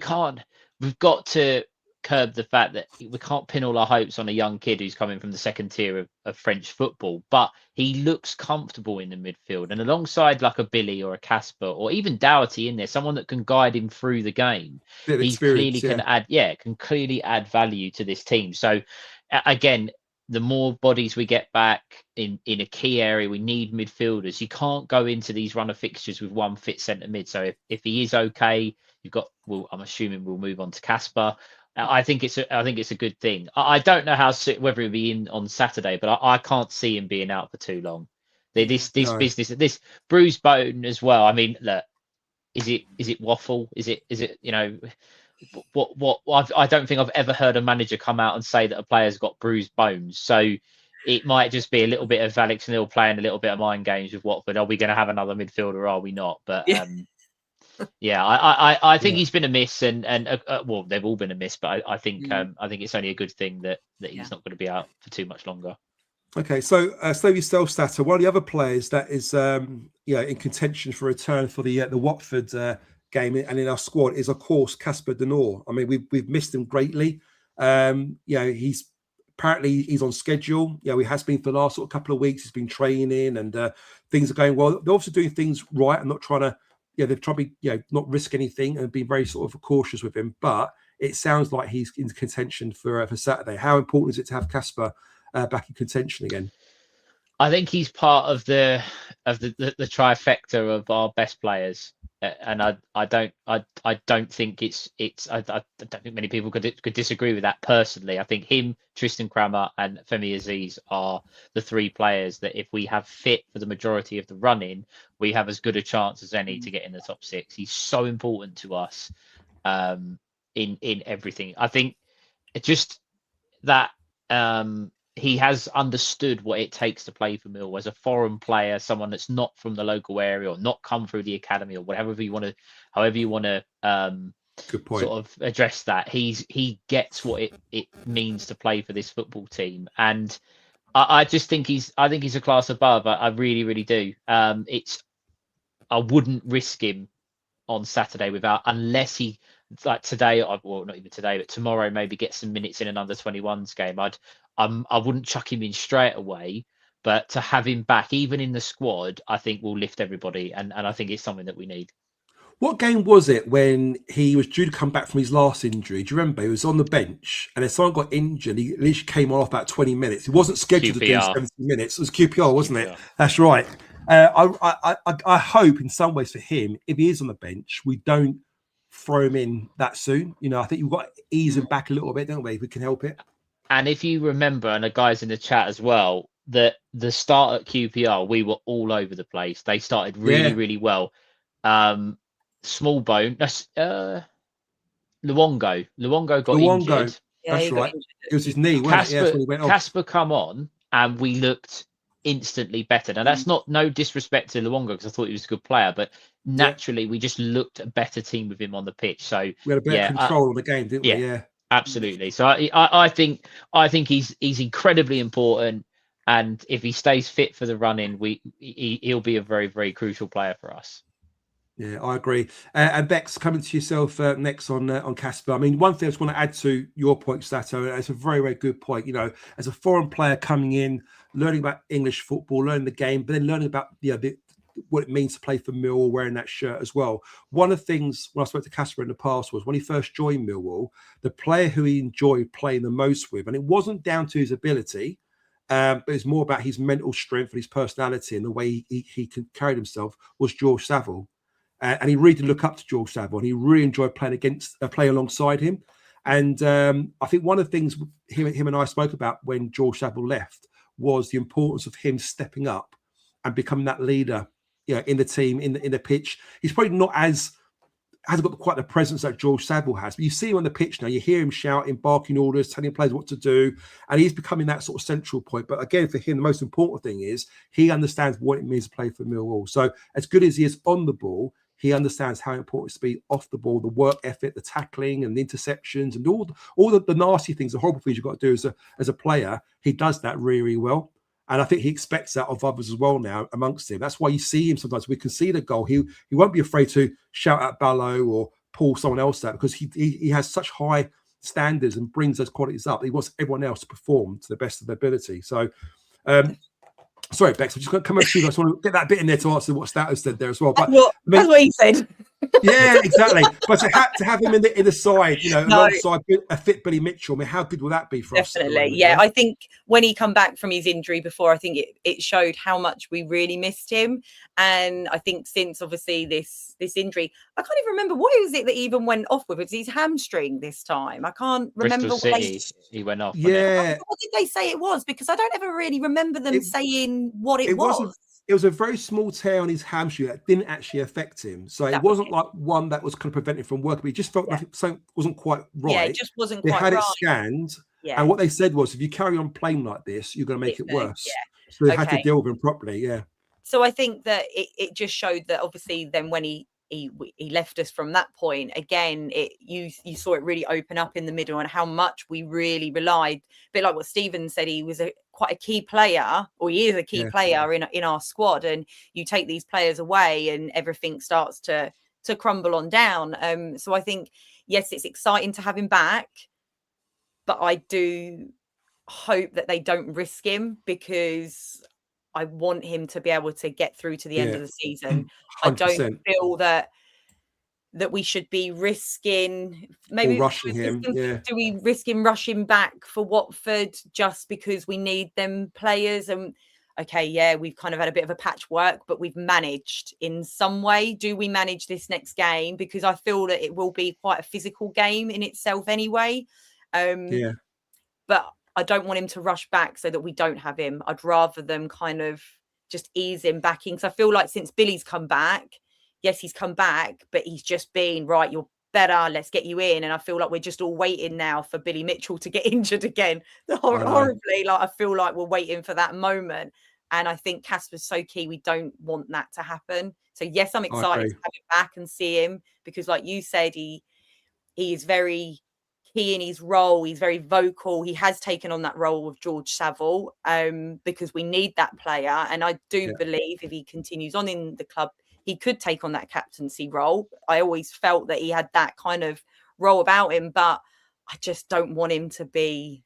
we've got to curb the fact that we can't pin all our hopes on a young kid who's coming from the second tier of French football, but he looks comfortable in the midfield, and alongside like a Billy or a Casper or even Doherty in there, someone that can guide him through the game. He's clearly can clearly add value to this team. So again, the more bodies we get back in a key area, we need midfielders. You can't go into these run of fixtures with one fit centre mid. So if he is okay, I'm assuming we'll move on to Casper. I think it's a good thing. I don't know whether he'll be in on Saturday, but I can't see him being out for too long. This bruised bone as well. I mean, look, is it waffle? Is it what I don't think I've ever heard a manager come out and say that a player's got bruised bones. So it might just be a little bit of Alex Neil playing a little bit of mind games with Watford. Are we going to have another midfielder or are we not? But yeah, I think he's been a miss, and well, they've all been a miss. But I think it's only a good thing that he's not going to be out for too much longer. Okay, so Stevie Selstatter, one of the other players that is in contention for return for the Watford game and in our squad is of course Casper Denor. I mean, we've missed him greatly. He's on schedule. He has been for the last couple of weeks. He's been training and things are going well. They're also doing things right and not trying to. They've tried to be, not risk anything and be very sort of cautious with him. But it sounds like he's in contention for Saturday. How important is it to have Casper back in contention again? I think he's part of the trifecta of our best players, and I don't think I don't think many people could disagree with that personally. I think him, Tristan Kramer, and Femi Aziz are the three players that if we have fit for the majority of the run-in, we have as good a chance as any to get in the top six. He's so important to us in everything. I think just that he has understood what it takes to play for Mill as a foreign player, someone that's not from the local area or not come through the academy or however you want to good point. Sort of address that. He gets what it means to play for this football team, and I just think he's a class above. I really, really do. I wouldn't risk him on Saturday unless he, like today, well, not even today, but tomorrow, maybe get some minutes in an under-21s game. I wouldn't chuck him in straight away, but to have him back, even in the squad, I think will lift everybody, and I think it's something that we need. What game was it when he was due to come back from his last injury? Do you remember? He was on the bench, and if someone got injured, he literally came on off about 20 minutes. He wasn't scheduled to do 70 minutes. It was QPR, wasn't it? That's right. I hope in some ways for him, if he is on the bench, we don't throw him in that soon. I think you've got to ease him back a little bit, don't we? If we can help it. And if you remember, and the guys in the chat as well, that the start at QPR, we were all over the place. They started really, really well. Small bone. That's Luongo. Luongo got injured. That's right. It was his knee, wasn't it? When he went off. Casper come on, and we looked instantly better. Now, that's no disrespect to Luongo, because I thought he was a good player, but naturally, we just looked a better team with him on the pitch. So we had a better control on the game, didn't we? Yeah. Absolutely. So I think he's incredibly important, and if he stays fit for the run-in, he'll be a very, very crucial player for us. Yeah, I agree. And Bex, coming to yourself next on Casper. I mean, one thing I just want to add to your point, Stato, it's a very, very good point. As a foreign player coming in, learning about English football, learning the game, but then learning about what it means to play for Millwall, wearing that shirt as well. One of the things when I spoke to Casper in the past was when he first joined Millwall, the player who he enjoyed playing the most with, and it wasn't down to his ability, but it's more about his mental strength and his personality and the way he carried himself, was George Saville. And he really did look up to George Saville, and he really enjoyed playing alongside him. And I think one of the things him and I spoke about when George Saville left was the importance of him stepping up and becoming that leader, in the team, in the pitch. He's probably not hasn't got quite the presence that George Saville has, but you see him on the pitch now. You hear him shouting, barking orders, telling players what to do, and he's becoming that sort of central point. But again, for him, the most important thing is he understands what it means to play for Millwall. So as good as he is on the ball, he understands how important it is to be off the ball, the work ethic, the tackling and the interceptions and all the nasty things, the horrible things you've got to do as a player. He does that really, really well. And I think he expects that of others as well now amongst him. That's why you see him sometimes. We can see the goal. He won't be afraid to shout at Ballo or pull someone else out, because he has such high standards and brings those qualities up. He wants everyone else to perform to the best of their ability. So, sorry, Bex, I'm just going to come up to you. I just want to get that bit in there to answer what Stato said there as well. But that's what he said. Yeah, exactly. But to have him in the side, alongside a fit Billy Mitchell, I mean, how good will that be for us? Definitely, yeah. I think when he come back from his injury before, I think it showed how much we really missed him. And I think since obviously this injury, I can't even remember what was it that he even went off with. It's his hamstring this time. I can't remember. Bristol City, he went off. Yeah. What did they say it was? Because I don't ever really remember them saying what it was. It was a very small tear on his hamstring that didn't actually affect him. So it wasn't like one that was kind of preventing from working. But he just felt like something wasn't quite right. Yeah, it just wasn't quite right. They had it scanned. Yeah. And what they said was, if you carry on playing like this, you're going to make it worse. Yeah. So they had to deal with him properly. Yeah. So I think that it just showed that obviously then when he left us from that point, again, you saw it really open up in the middle and how much we really relied, a bit like what Stephen said, he was quite a key player, or he is a key player in our squad, and you take these players away and everything starts to crumble on down. So I think, yes, it's exciting to have him back, but I do hope that they don't risk him, because I want him to be able to get through to the end of the season. 100%. I don't feel that we should be risking maybe rushing him. Do we risk him rushing back for Watford just because we need them players? And we've kind of had a bit of a patchwork, but we've managed in some way. Do we manage this next game? Because I feel that it will be quite a physical game in itself anyway. But I don't want him to rush back so that we don't have him. I'd rather them kind of just ease him back in. Because I feel like since Billy's come back, yes, he's come back, but he's just been, right, you're better, let's get you in. And I feel like we're just all waiting now for Billy Mitchell to get injured again. Horribly, like I feel like we're waiting for that moment. And I think Kasper's so key. We don't want that to happen. So yes, I'm excited to have him back and see him, because like you said, he is very key in his role. He's very vocal. He has taken on that role with George Saville, because we need that player. And I do believe if he continues on in the club, he could take on that captaincy role. I always felt that he had that kind of role about him, but I just don't want him to be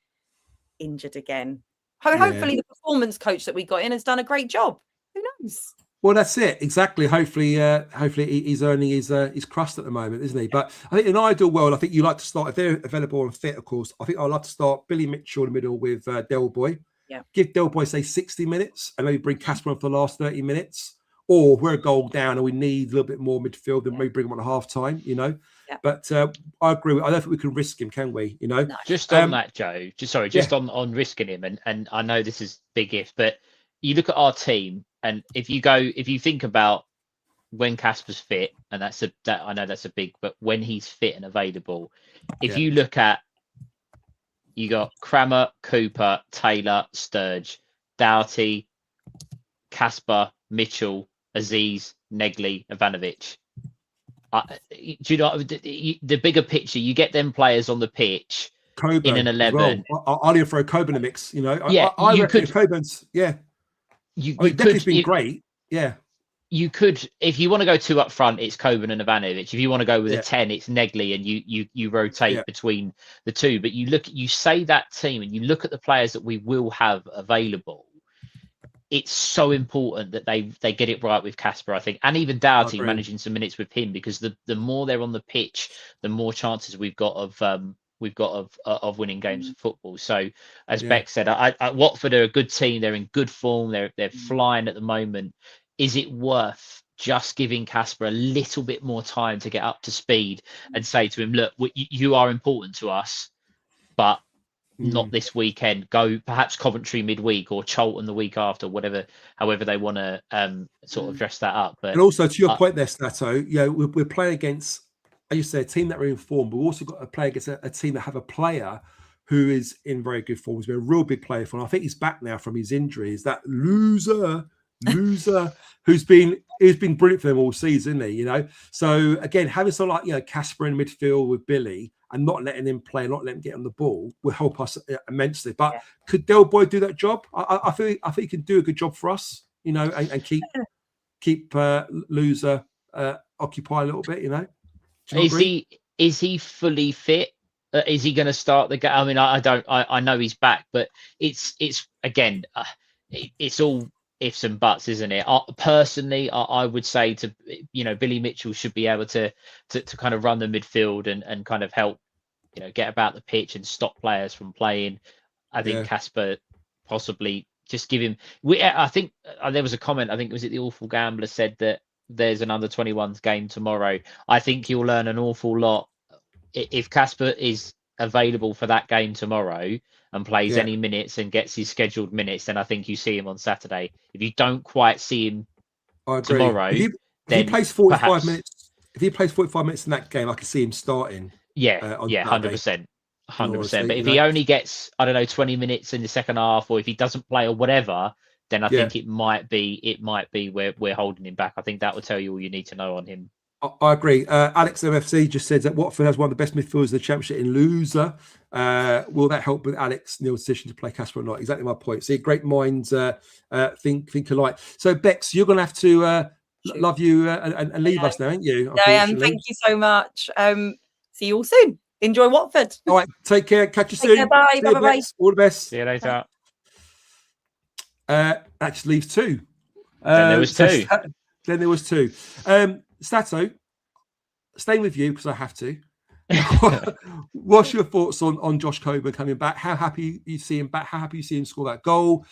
injured again. Hopefully the performance coach that we got in has done a great job. Who knows? Well, that's it. Exactly. Hopefully he's earning his crust at the moment, isn't he? But I think in an ideal world, I think you like to start, if they're available and fit, of course, I think I'd like to start Billy Mitchell in the middle with Del Boy. Yeah. Give Del Boy, say, 60 minutes and maybe bring Kasper on for the last 30 minutes. Or we're a goal down and we need a little bit more midfield and maybe bring him on at half time, Yeah. But I agree. I don't think we can risk him, can we? No. Just on that, Joe. Just on risking him, and I know this is big if, but you look at our team, and if you think about when Kasper's fit, and I know that's a big, but when he's fit and available, if you look at, you got Kramer, Cooper, Taylor, Sturge, Doughty, Kasper, Mitchell, Aziz, Negley, Ivanovic. Do you know the bigger picture? You get them players on the pitch Coburn in an 11. Well. I'll even throw Coburn in the mix. I you could. Coburn's, definitely been great. Yeah. You could, if you want to go two up front, it's Coburn and Ivanovic. If you want to go with a 10, it's Negley, and you rotate between the two. But you say that team, and you look at the players that we will have available. It's so important that they get it right with Kasper, I think, and even Doughty managing some minutes with him, because the more they're on the pitch, the more chances we've got of winning games of football. So, as Beck said, Watford are a good team. They're in good form. They're flying at the moment. Is it worth just giving Kasper a little bit more time to get up to speed and say to him, look, you are important to us, but not this weekend. Go perhaps Coventry midweek or Charlton the week after, however they want to sort of dress that up. But and also to your point there, Stato, we're playing against, as you say, a team that are in form, but we've also got to play against a team that have a player who is in very good form. He's been a real big player for him. I think he's back now from his injury. Is that loser who's been brilliant for them all season, isn't he? So again, having someone like Kasper in midfield with Billy and not letting him play, not letting him get on the ball will help us immensely. But could Del Boy do that job? I think he can do a good job for us, and keep loser occupied a little bit, Do you not agree? Is he fully fit? Is he going to start the game? I mean, I don't. I know he's back, but it's again, it's all ifs and buts, isn't it? Personally, I would say to Billy Mitchell should be able to kind of run the midfield and kind of help get about the pitch and stop players from playing. I think Casper possibly just give him. I think there was a comment. I think was it the Awful Gambler said that there's an under 21s game tomorrow. I think you'll learn an awful lot if Casper is available for that game tomorrow and plays any minutes and gets his scheduled minutes. Then I think you see him on Saturday. If you don't quite see him tomorrow, if he plays 45 minutes, if he plays 45 minutes in that game, I can see him starting. 100%. 100%. But if he only gets, I don't know, 20 minutes in the second half, or if he doesn't play or whatever, then I think it might be where we're holding him back. I think that will tell you all you need to know on him. I agree. Alex MFC just said that Watford has one of the best midfielders in the Championship in loser. Will that help with Alex Neil's decision to play Casper or not? Exactly my point. See, great minds think alike. So, Bex, you're going to have to love you and leave us now, ain't you? I am. Thank you so much. See you all soon. Enjoy Watford. All right. Take care. Catch you soon. Bye. Bye. All the best. See you later. Actually, leaves two. Then there was two. Then there was two. Stato, staying with you because I have to. What's your thoughts on Josh Coburn coming back? How happy you see him back? How happy you see him score that goal?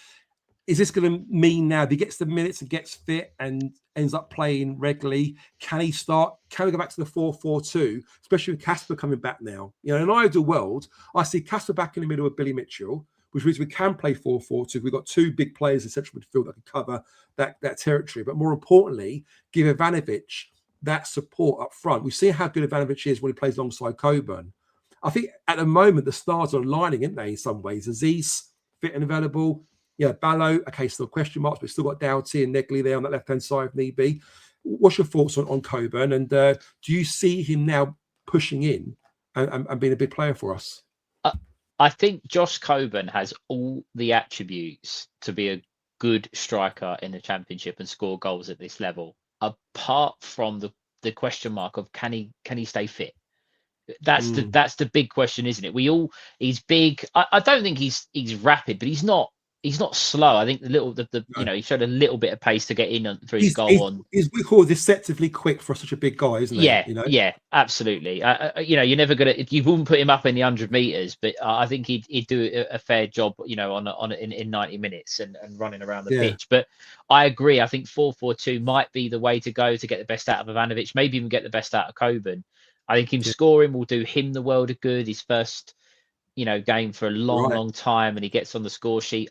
Is this going to mean now if he gets the minutes and gets fit and ends up playing regularly, can he start? Can we go back to the 4-4-2, especially with Casper coming back now? In an ideal world, I see Casper back in the middle of Billy Mitchell, which means we can play 4-4-2. We've got two big players in central midfield that can cover that territory. But more importantly, give Ivanovic that support up front. We've seen how good Ivanovic is when he plays alongside Coburn. I think at the moment, the stars are aligning, aren't they, in some ways? Aziz, fit and available. Ballo, okay, still question marks, but still got Doughty and Negley there on that left-hand side if need be. What's your thoughts on Coburn? And do you see him now pushing in and being a big player for us? I think Josh Coburn has all the attributes to be a good striker in the Championship and score goals at this level, apart from the question mark of can he stay fit? That's the big question, isn't it? He's big. I don't think he's rapid, but he's not slow. I think he showed a little bit of pace to get in for his goal. He's we call deceptively quick for such a big guy, isn't he? Yeah, absolutely. You're never gonna. You wouldn't put him up in the 100 meters, but I think he'd do a fair job. In 90 minutes and running around the pitch. But I agree. I think 4-4-2 might be the way to go to get the best out of Ivanovic. Maybe even get the best out of Coburn. I think him scoring will do him the world of good. His first game for a long time, and he gets on the score sheet.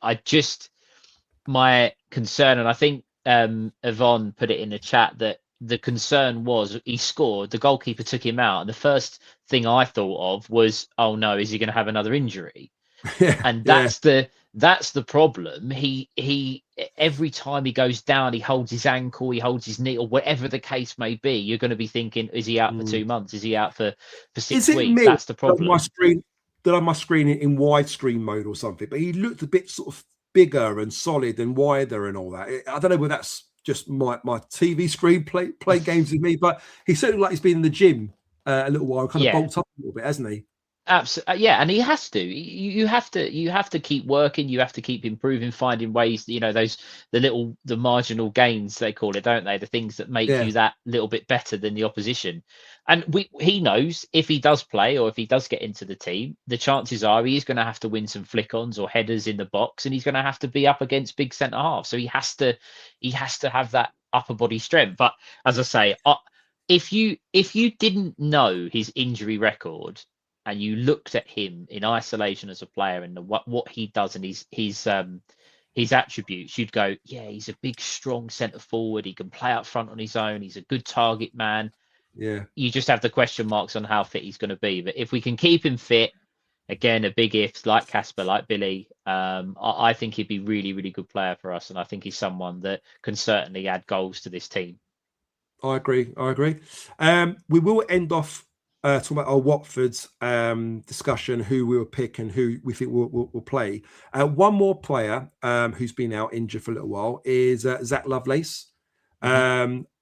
My concern, and I think Yvonne put it in the chat, that the concern was he scored, the goalkeeper took him out, and the first thing I thought of was, oh no, is he going to have another injury? And that's the problem. He every time he goes down, he holds his ankle, he holds his knee, or whatever the case may be. You're going to be thinking, is he out for 2 months? Is he out for 6 weeks? That's the problem. That I must screen it in widescreen mode or something, but he looked a bit sort of bigger and solid and wider and all that. I don't know whether that's just my TV screen play games with me, but he certainly like he's been in the gym a little while, kind of bulked up a little bit, hasn't he? Absolutely, and he has to. You have to keep working. You have to keep improving, finding ways. The marginal gains they call it, don't they? The things that make you that little bit better than the opposition. And he knows if he does play or if he does get into the team, the chances are he is going to have to win some flick-ons or headers in the box, and he's going to have to be up against big centre half. So he has to have that upper body strength. But as I say, if you didn't know his injury record, and you looked at him in isolation as a player and what he does and his attributes, you'd go, yeah, he's a big, strong centre forward. He can play up front on his own. He's a good target man. Yeah. You just have the question marks on how fit he's going to be. But if we can keep him fit, again, a big if, like Casper, like Billy, I think he'd be really, really good player for us. And I think he's someone that can certainly add goals to this team. I agree. We will end off talking about our Watford's discussion, who we will pick and who we think will play. One more player who's been out injured for a little while is Zach Lovelace.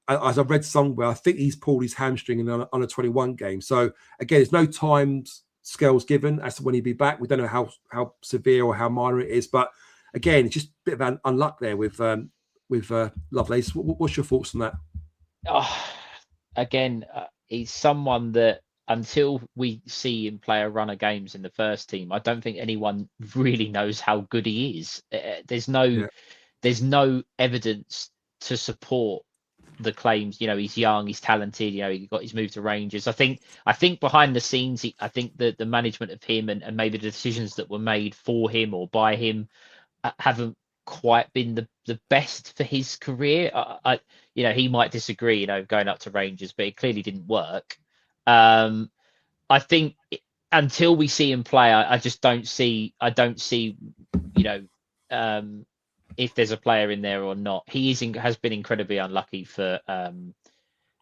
as I read somewhere, I think he's pulled his hamstring in on a 21 game. So again, there's no time scales given as to when he'll be back. We don't know how severe or how minor it is, but again, it's just a bit of an unluck there with Lovelace. What's your thoughts on that? Again, he's someone that until we see him play a run of games in the first team, I don't think anyone really knows how good he is. There's no evidence to support the claims. He's young, he's talented. He got his move to Rangers. I think behind the scenes, I think that the management of him and maybe the decisions that were made for him or by him haven't quite been the best for his career. He might disagree, going up to Rangers, but it clearly didn't work. I think until we see him play, I don't see, if there's a player in there or not. He has been incredibly unlucky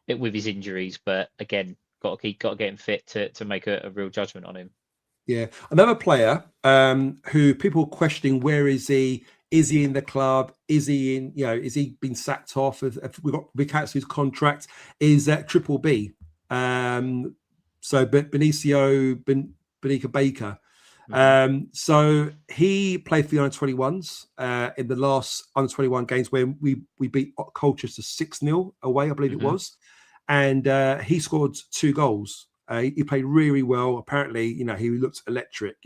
with his injuries, but again, got to get him fit to make a real judgment on him. Yeah, another player who people are questioning, where is he? Is he in the club? Is he in? Is he been sacked off? We cancelled his contract. Is Triple B? So Benicio Benica Baker. So he played for the under-21s in the last under-21 games where we beat Colchester 6-0 away, I believe it was, and he scored 2 goals. He played really well. Apparently, he looked electric,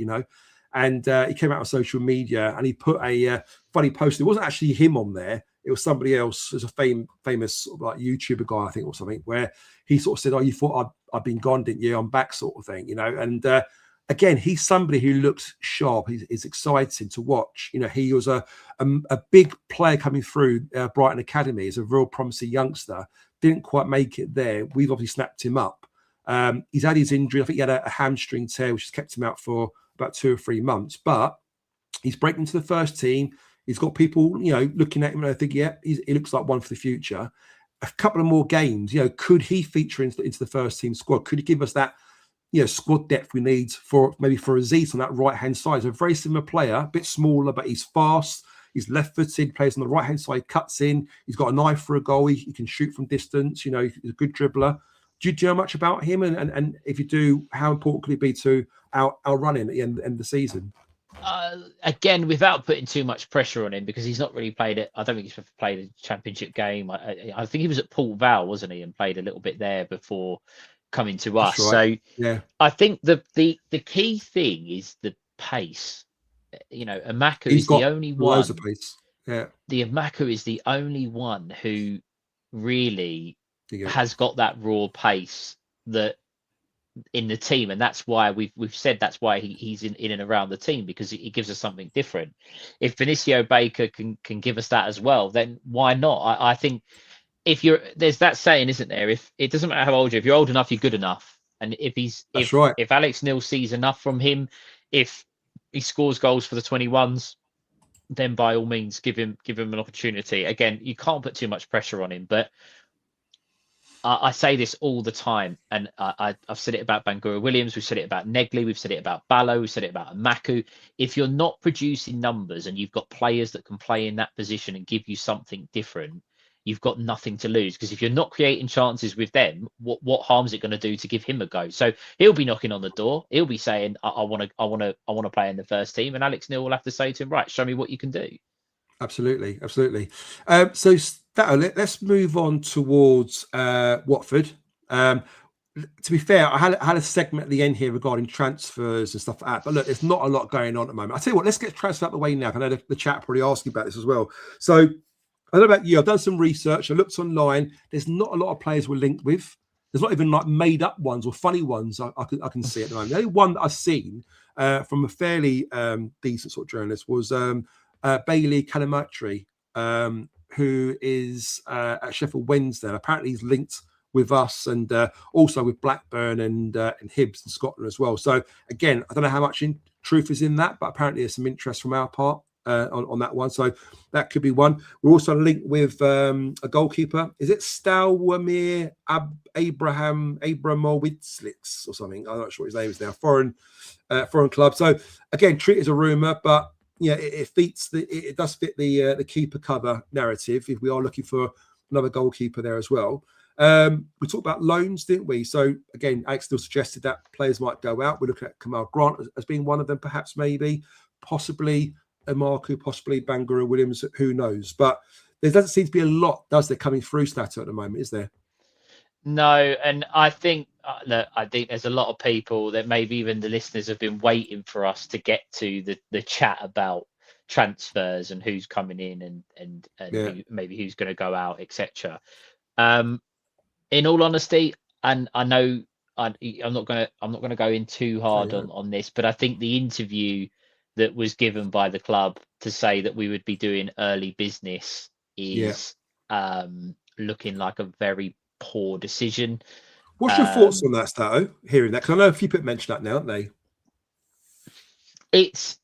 and he came out on social media and he put a funny post. It wasn't actually him on there. It was somebody else. It was a famous sort of like YouTuber guy, I think, or something, where he sort of said, "Oh, you thought I'd been gone, didn't you? I'm back," sort of thing, And again, he's somebody who looks sharp. He's exciting to watch. He was a big player coming through Brighton Academy as a real promising youngster. Didn't quite make it there. We've obviously snapped him up. He's had his injury. I think he had a hamstring tear, which has kept him out for about 2 or 3 months. But he's breaking into the first team. He's got people, looking at him and I think, yeah, he looks like one for the future. A couple of more games, could he feature into the first team squad? Could he give us that, squad depth we need for Aziz on that right hand side? He's a very similar player, a bit smaller, but he's fast. He's left-footed, plays on the right hand side, cuts in. He's got an eye for a goal. He can shoot from distance. He's a good dribbler. Do you know much about him? And if you do, how important could it be to our running at the end of the season? Again, without putting too much pressure on him, because he's not really played it. I don't think he's ever played a championship game. I think he was at Port Vale, wasn't he, and played a little bit there before coming to us. Right. So yeah, I think the key thing is the pace. Amaku is the only one. Loads of pace. Yeah, the Amaku is the only one who really has got that raw pace that in the team, and that's why we've said that's why he's in and around the team, because he gives us something different. If Benicio Baker can give us that as well, then why not? I think there's that saying, isn't there? If it doesn't matter how old you are, if you're old enough, you're good enough. And if Alex Neil sees enough from him, if he scores goals for the 21s, then by all means give him an opportunity. Again, you can't put too much pressure on him, but I say this all the time, and I've said it about Bangura Williams, we've said it about Negley, we've said it about Ballo, we've said it about Amaku. If you're not producing numbers and you've got players that can play in that position and give you something different, you've got nothing to lose. Because if you're not creating chances with them, what harm is it going to do to give him a go? So he'll be knocking on the door. He'll be saying, I want to play in the first team, and Alex Neil will have to say to him, right, show me what you can do. Absolutely. So let's move on towards Watford. To be fair, I had a segment at the end here regarding transfers and stuff like that. But look, there's not a lot going on at the moment. I'll tell you what, let's get transfer out of the way now. I know the chat probably asking about this as well. So I don't know about you. I've done some research. I looked online. There's not a lot of players we're linked with. There's not even like made up ones or funny ones I can see at the moment. The only one that I've seen from a fairly decent sort of journalist was Bailey Calamatri, who is at Sheffield Wednesday. Apparently he's linked with us and also with Blackburn and Hibs in Scotland as well. So again, I don't know how much truth is in that, but apparently there's some interest from our part on that one. So that could be one. We're also linked with a goalkeeper. Is it Stalwamir Abramowitzlitz or something? I'm not sure what his name is now. Foreign club. So again, treat it as a rumour, but yeah, it does fit the keeper cover narrative. If we are looking for another goalkeeper there as well. We talked about loans, didn't we? So again, Alex still suggested that players might go out. We're looking at Kamal Grant as being one of them, perhaps, maybe, possibly Amaku, possibly Bangura Williams, who knows? But there doesn't seem to be a lot, does there, coming through Stato at the moment, is there? No, and I think look, I think there's a lot of people that maybe even the listeners have been waiting for us to get to the chat about transfers and who's coming in and who, maybe who's going to go out, etc. In all honesty, and I know I'm not gonna go in too hard on this, but I think the interview that was given by the club to say that we would be doing early business is looking like a very poor decision. What's your thoughts on that, Stato? Hearing that, because I know a few people mention that now, aren't they? It's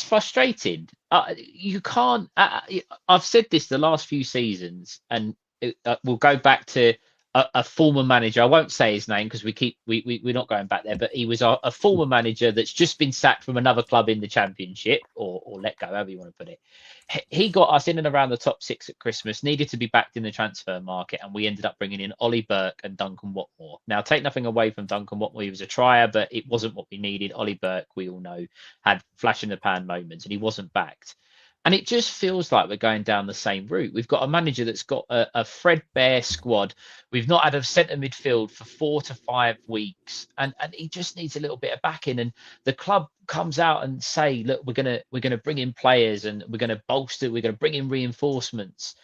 frustrating. You can't. I've said this the last few seasons, and we'll go back to a former manager. I won't say his name because we're not going back there, but he was a former manager that's just been sacked from another club in the Championship, or let go, however you want to put it. He got us in and around the top 6 at Christmas, needed to be backed in the transfer market, and we ended up bringing in Ollie Burke and Duncan Watmore. Now, take nothing away from Duncan Watmore. He was a trier, but it wasn't what we needed. Ollie Burke, we all know, had flash in the pan moments, and he wasn't backed. And it just feels like we're going down the same route. We've got a manager that's got a threadbare squad. We've not had a centre midfield for 4 to 5 weeks, and he just needs a little bit of backing. And the club comes out and say, look, we're gonna bring in players and we're gonna bolster. We're gonna bring in reinforcements.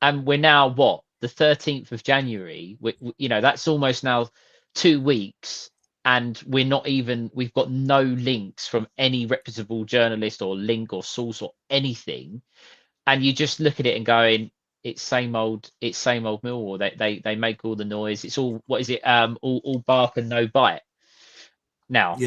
And we're now what, the 13th of January? That's almost now 2 weeks. And we've got no links from any reputable journalist or link or source or anything. And you just look at it and going, it's same old Millwall. They make all the noise. It's all, what is it? All bark and no bite. Now,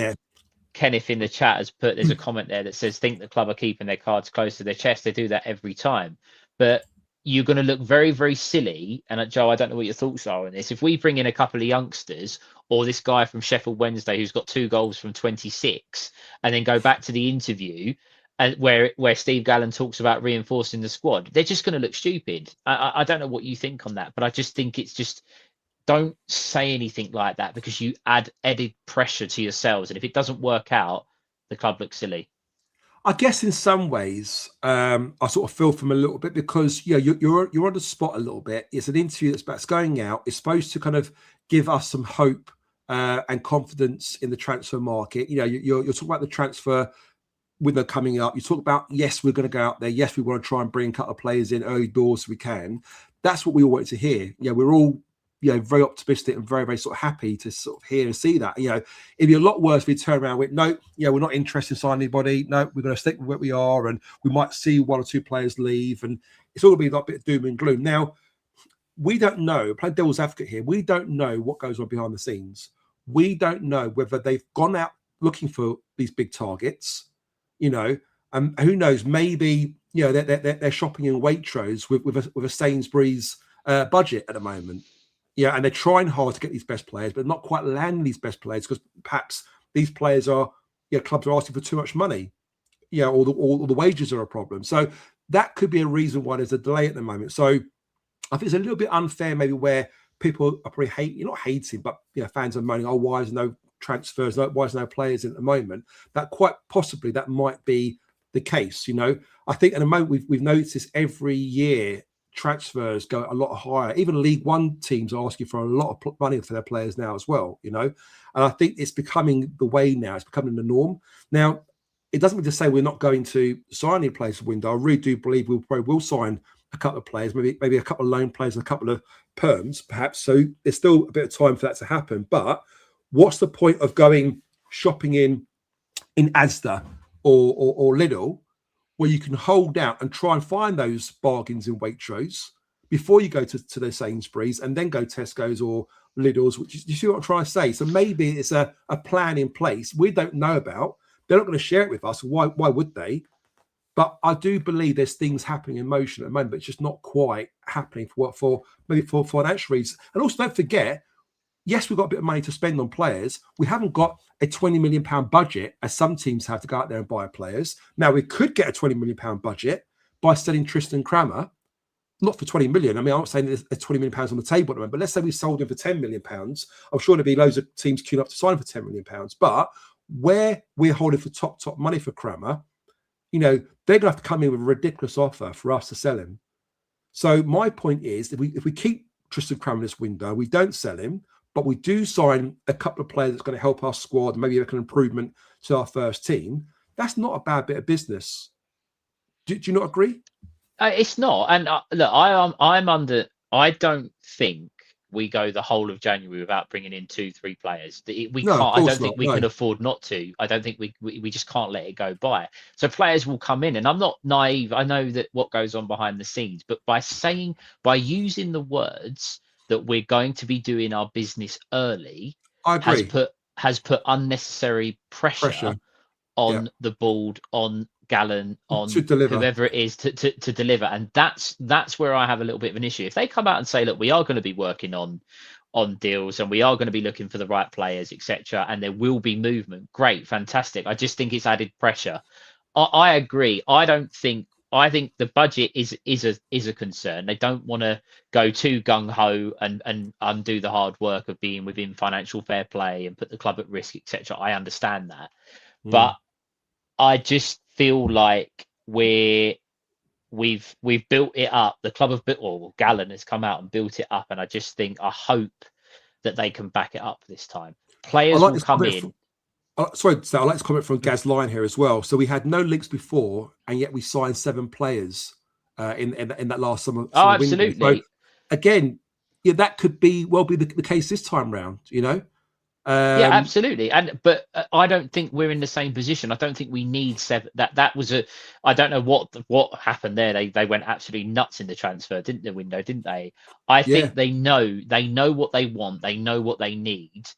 Kenneth in the chat there's a comment there that says, think the club are keeping their cards close to their chest. They do that every time. But you're going to look very, very silly. And Joe, I don't know what your thoughts are on this. If we bring in a couple of youngsters, or this guy from Sheffield Wednesday who's got 2 goals from 26, and then go back to the interview where Steve Gallen talks about reinforcing the squad, they're just going to look stupid. I don't know what you think on that, but I just think it's just, don't say anything like that, because you add added pressure to yourselves. And if it doesn't work out, the club looks silly. I guess in some ways, I sort of feel from a little bit, because you're on the spot a little bit. It's an interview that's going out. It's supposed to kind of give us some hope and confidence in the transfer market. You're talking about the transfer window coming up. You talk about, yes, we're going to go out there. Yes, we want to try and bring a couple of players in early doors if we can. That's what we all wanted to hear. We're all very optimistic and very, very sort of happy to sort of hear and see that. It'd be a lot worse if we turn around with, no, we're not interested in signing anybody. No, we're going to stick with where we are, and we might see 1 or 2 players leave, and it's all going to be like a bit of doom and gloom. Now, we don't know, play devil's advocate here, we don't know what goes on behind the scenes. We don't know whether they've gone out looking for these big targets, and who knows, maybe, they're shopping in Waitrose with a Sainsbury's budget at the moment. And they're trying hard to get these best players, but not quite landing these best players because perhaps these players are, clubs are asking for too much money, or the wages are a problem. So that could be a reason why there's a delay at the moment. So I think it's a little bit unfair, maybe, where people are probably not hating, but fans are moaning, oh, why is no transfers? Why is no players in at the moment? That quite possibly that might be the case. I think at the moment we've noticed this every year. Transfers go a lot higher. Even League One teams are asking for a lot of money for their players now as well, and I think it's becoming the way now. It's becoming the norm. Now, it doesn't mean to say we're not going to sign any players for window. I really do believe we probably will sign a couple of players, maybe a couple of loan players and a couple of perms, perhaps. So there's still a bit of time for that to happen. But what's the point of going shopping in Asda or Lidl, where you can hold out and try and find those bargains in Waitrose before you go to the Sainsbury's and then go Tesco's or Lidl's, you see what I'm trying to say? So maybe it's a plan in place we don't know about. They're not going to share it with us. Why would they? But I do believe there's things happening in motion at the moment, but it's just not quite happening for financial reasons. And also, don't forget, yes, we've got a bit of money to spend on players. We haven't got a £20 million budget, as some teams have, to go out there and buy players. Now, we could get a £20 million budget by selling Tristan Kramer, not for 20 million. I mean, I'm not saying there's 20 million pounds on the table at the moment, but let's say we sold him for 10 million pounds. I'm sure there'd be loads of teams queuing up to sign for 10 million pounds. But where we're holding for top money for Kramer, you know, they're going to have to come in with a ridiculous offer for us to sell him. So my point is, if we keep Tristan Kramer this window, we don't sell him, but we do sign a couple of players that's going to help our squad, maybe make an improvement to our first team. That's not a bad bit of business. Do you not agree? It's not. And look, I don't think we go the whole of January without bringing in 2-3 players. We can't. I don't think we can afford not to. I don't think we just can't let it go by. So players will come in, and I'm not naive. I know that what goes on behind the scenes, but by using the words that we're going to be doing our business early, I agree. has put unnecessary pressure on the board, on Gallen, on whoever it is to deliver. And that's where I have a little bit of an issue. If they come out and say, look, we are going to be working on deals and we are going to be looking for the right players, etc., and there will be movement, great, fantastic. I just think it's added pressure. I agree. I think the budget is a concern. They don't want to go too gung-ho and undo the hard work of being within financial fair play and put the club at risk, etc. I understand that. But I just feel like we've built it up. The club have built, or Gallen has come out and built it up, and I hope that they can back it up this time. Players will come in. Sorry, I'd like to comment from Gaz Line here as well. So we had no links before, and yet we signed 7 players in that last summer. Oh, absolutely. So, again, that could be the case this time round. You know. Yeah, absolutely. But I don't think we're in the same position. I don't think we need 7. That was I don't know what happened there. They went absolutely nuts in the transfer, didn't they? I think they know what they want. They know what they need.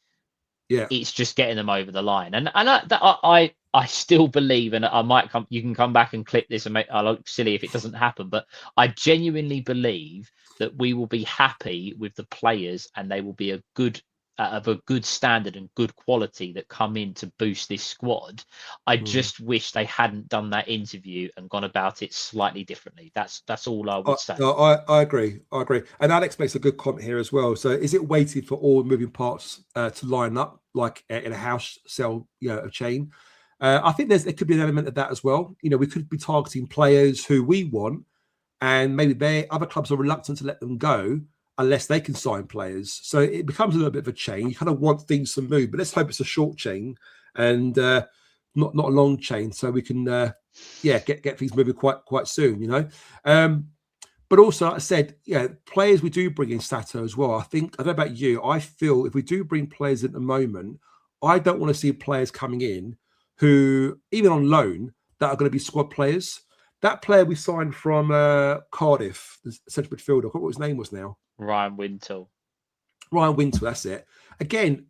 Yeah, it's just getting them over the line. And I still believe, and you can come back and clip this and I look silly if it doesn't happen, but I genuinely believe that we will be happy with the players and they will be of a good standard and good quality that come in to boost this squad. I just wish they hadn't done that interview and gone about it slightly differently. That's all I would say. I agree. And Alex makes a good comment here as well. So is it waiting for all moving parts to line up like in a house sell, a chain? I think there could be an element of that as well. We could be targeting players who we want, and maybe other clubs are reluctant to let them go unless they can sign players. So it becomes a little bit of a chain. You kind of want things to move, but let's hope it's a short chain and not a long chain, so we can get things moving quite soon. But also, like I said, players we do bring in Sato as well. I don't know about you, I feel if we do bring players at the moment, I don't want to see players coming in who, even on loan, that are going to be squad players. That player we signed from Cardiff, the central midfielder, I forgot what his name was now. Ryan Wintle, that's it. Again,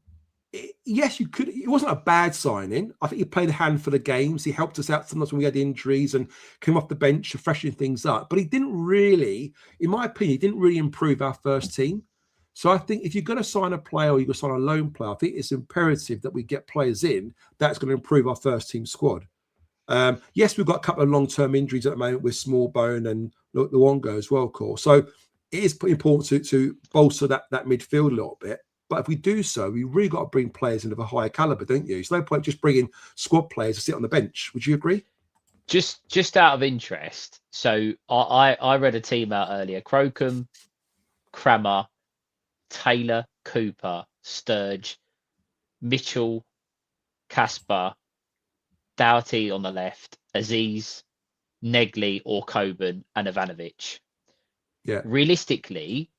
yes, you could. It wasn't a bad signing. I think he played a handful of games. He helped us out sometimes when we had injuries and came off the bench to freshen things up. But he didn't really, in my opinion, improve our first team. So I think if you're going to sign a player or you're going to sign a loan player, I think it's imperative that we get players in that's going to improve our first team squad. Yes, we've got a couple of long-term injuries at the moment with Smallbone and Luongo as well, of course. So it is important to bolster that midfield a little bit. But if we do so, we really got to bring players in of a higher caliber, don't you? It's no point just bringing squad players to sit on the bench. Would you agree? Just out of interest, so I read a team out earlier: Crocombe, Kramer, Taylor, Cooper, Sturge, Mitchell, Casper, Doughty on the left, Aziz, Negley or Coburn, and Ivanovic. Yeah. Realistically,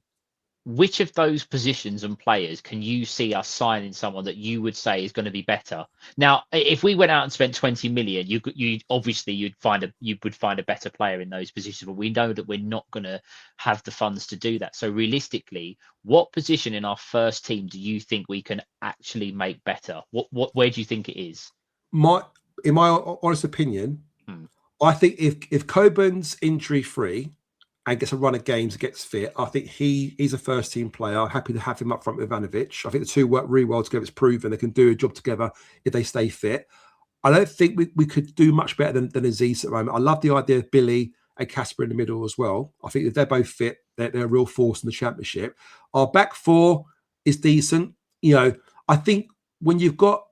which of those positions and players can you see us signing someone that you would say is going to be better? Now, if we went out and spent 20 million, you'd find a better player in those positions, but we know that we're not going to have the funds to do that. So realistically, what position in our first team do you think we can actually make better? Where do you think it is? In my honest opinion, I think if Coburn's injury free and gets a run of games, gets fit, I think he's a first team player. I'm happy to have him up front with Ivanovic. I think the two work really well together. It's proven they can do a job together if they stay fit. I don't think we could do much better than Aziz at the moment. I love the idea of Billy and Casper in the middle as well. I think if they're both fit, they're a real force in the Championship. Our back four is decent. I think when you've got,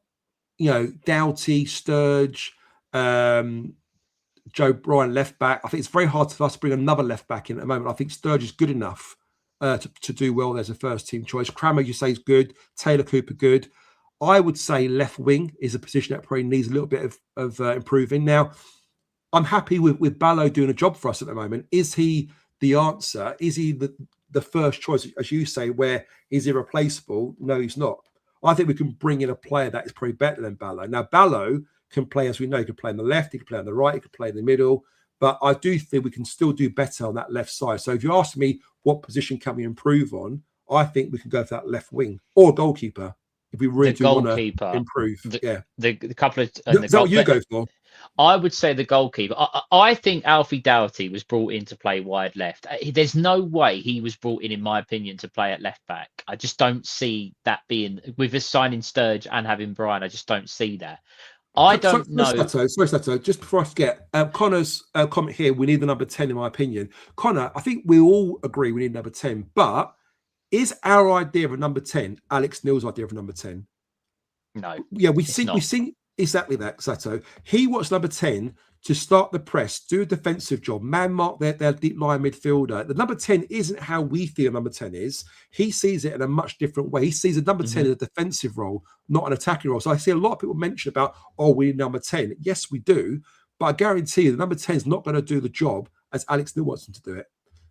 Doughty, Sturge, Joe Bryan left back, I think it's very hard for us to bring another left back in at the moment. I think Sturge is good enough to do well as a first team choice. Crammer, you say, is good. Taylor Cooper, good. I would say left wing is a position that probably needs a little bit of improving. Now, I'm happy with Ballo doing a job for us at the moment. Is he the answer? Is he the first choice, as you say, where he's irreplaceable? No, he's not. I think we can bring in a player that is probably better than Ballo. Now, Ballo can play, as we know, he can play on the left, he can play on the right, he can play in the middle. But I do think we can still do better on that left side. So if you ask me what position can we improve on, I think we can go for that left wing or goalkeeper if we really do want to improve. The couple of is that what you go for? I would say the goalkeeper. I think Alfie Doughty was brought in to play wide left. There's no way he was brought in my opinion, to play at left back. I just don't see that being, with us signing Sturge and having Brian. I just don't see that. I don't know. Sorry, Sato, just before I forget, Connor's comment here, we need the number 10 in my opinion. Connor, I think we all agree we need number 10, but is our idea of a number 10 Alex Neil's idea of a number 10? No. Yeah, we see exactly that, Sato. He wants number 10 to start the press, do a defensive job, man mark their deep line midfielder. The number 10 isn't how we feel number 10 is. He sees it in a much different way. He sees a number 10 as a defensive role, not an attacking role. So I see a lot of people mention about, we need number 10. Yes, we do. But I guarantee you the number 10 is not going to do the job as Alex Neil wants him to do it.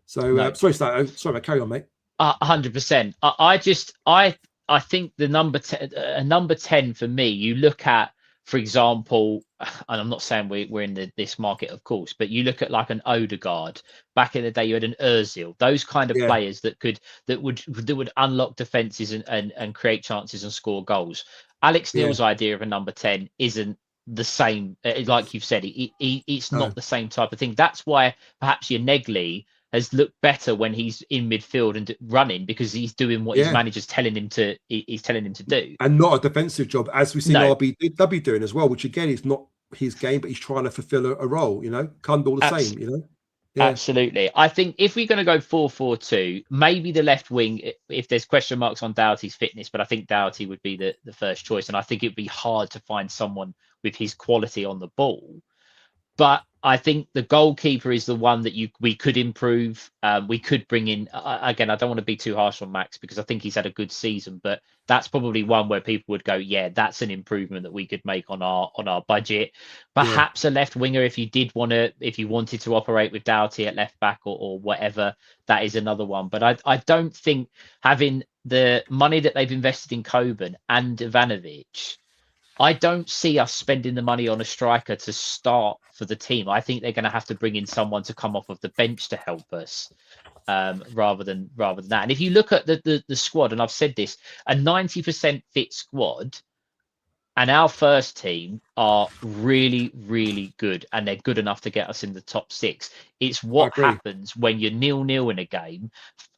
So, no. Sorry, carry on, mate. 100%. I think the number 10 for me, you look at, for example, and I'm not saying we're in this market, of course, but you look at like an Odegaard. Back in the day, you had an Ozil. Those kind of players that would unlock defenses and create chances and score goals. Alex Neil's idea of a number 10 isn't the same. Like you've said, it's not the same type of thing. That's why perhaps your Negley has looked better when he's in midfield and running, because he's doing what his manager's telling him to. He's telling him to do, and not a defensive job, as we see RBW doing as well. Which again is not his game, but he's trying to fulfill a role. Cundall the same. Absolutely. I think if we're going to go 4-4-2, maybe the left wing, if there's question marks on Doughty's fitness, but I think Doughty would be the first choice, and I think it'd be hard to find someone with his quality on the ball. But I think the goalkeeper is the one that we could improve. We could bring in, again, I don't want to be too harsh on Max because I think he's had a good season, but that's probably one where people would go, yeah, that's an improvement that we could make on our budget. Perhaps a left winger, if you wanted to operate with Doughty at left back or whatever, that is another one. But I don't think having the money that they've invested in Coburn and Ivanovic, I don't see us spending the money on a striker to start for the team. I think they're going to have to bring in someone to come off of the bench to help us, rather than that. And if you look at the squad, and I've said this, a 90% fit squad, and our first team are really, really good, and they're good enough to get us in the top 6. It's what happens when you're 0-0 in a game.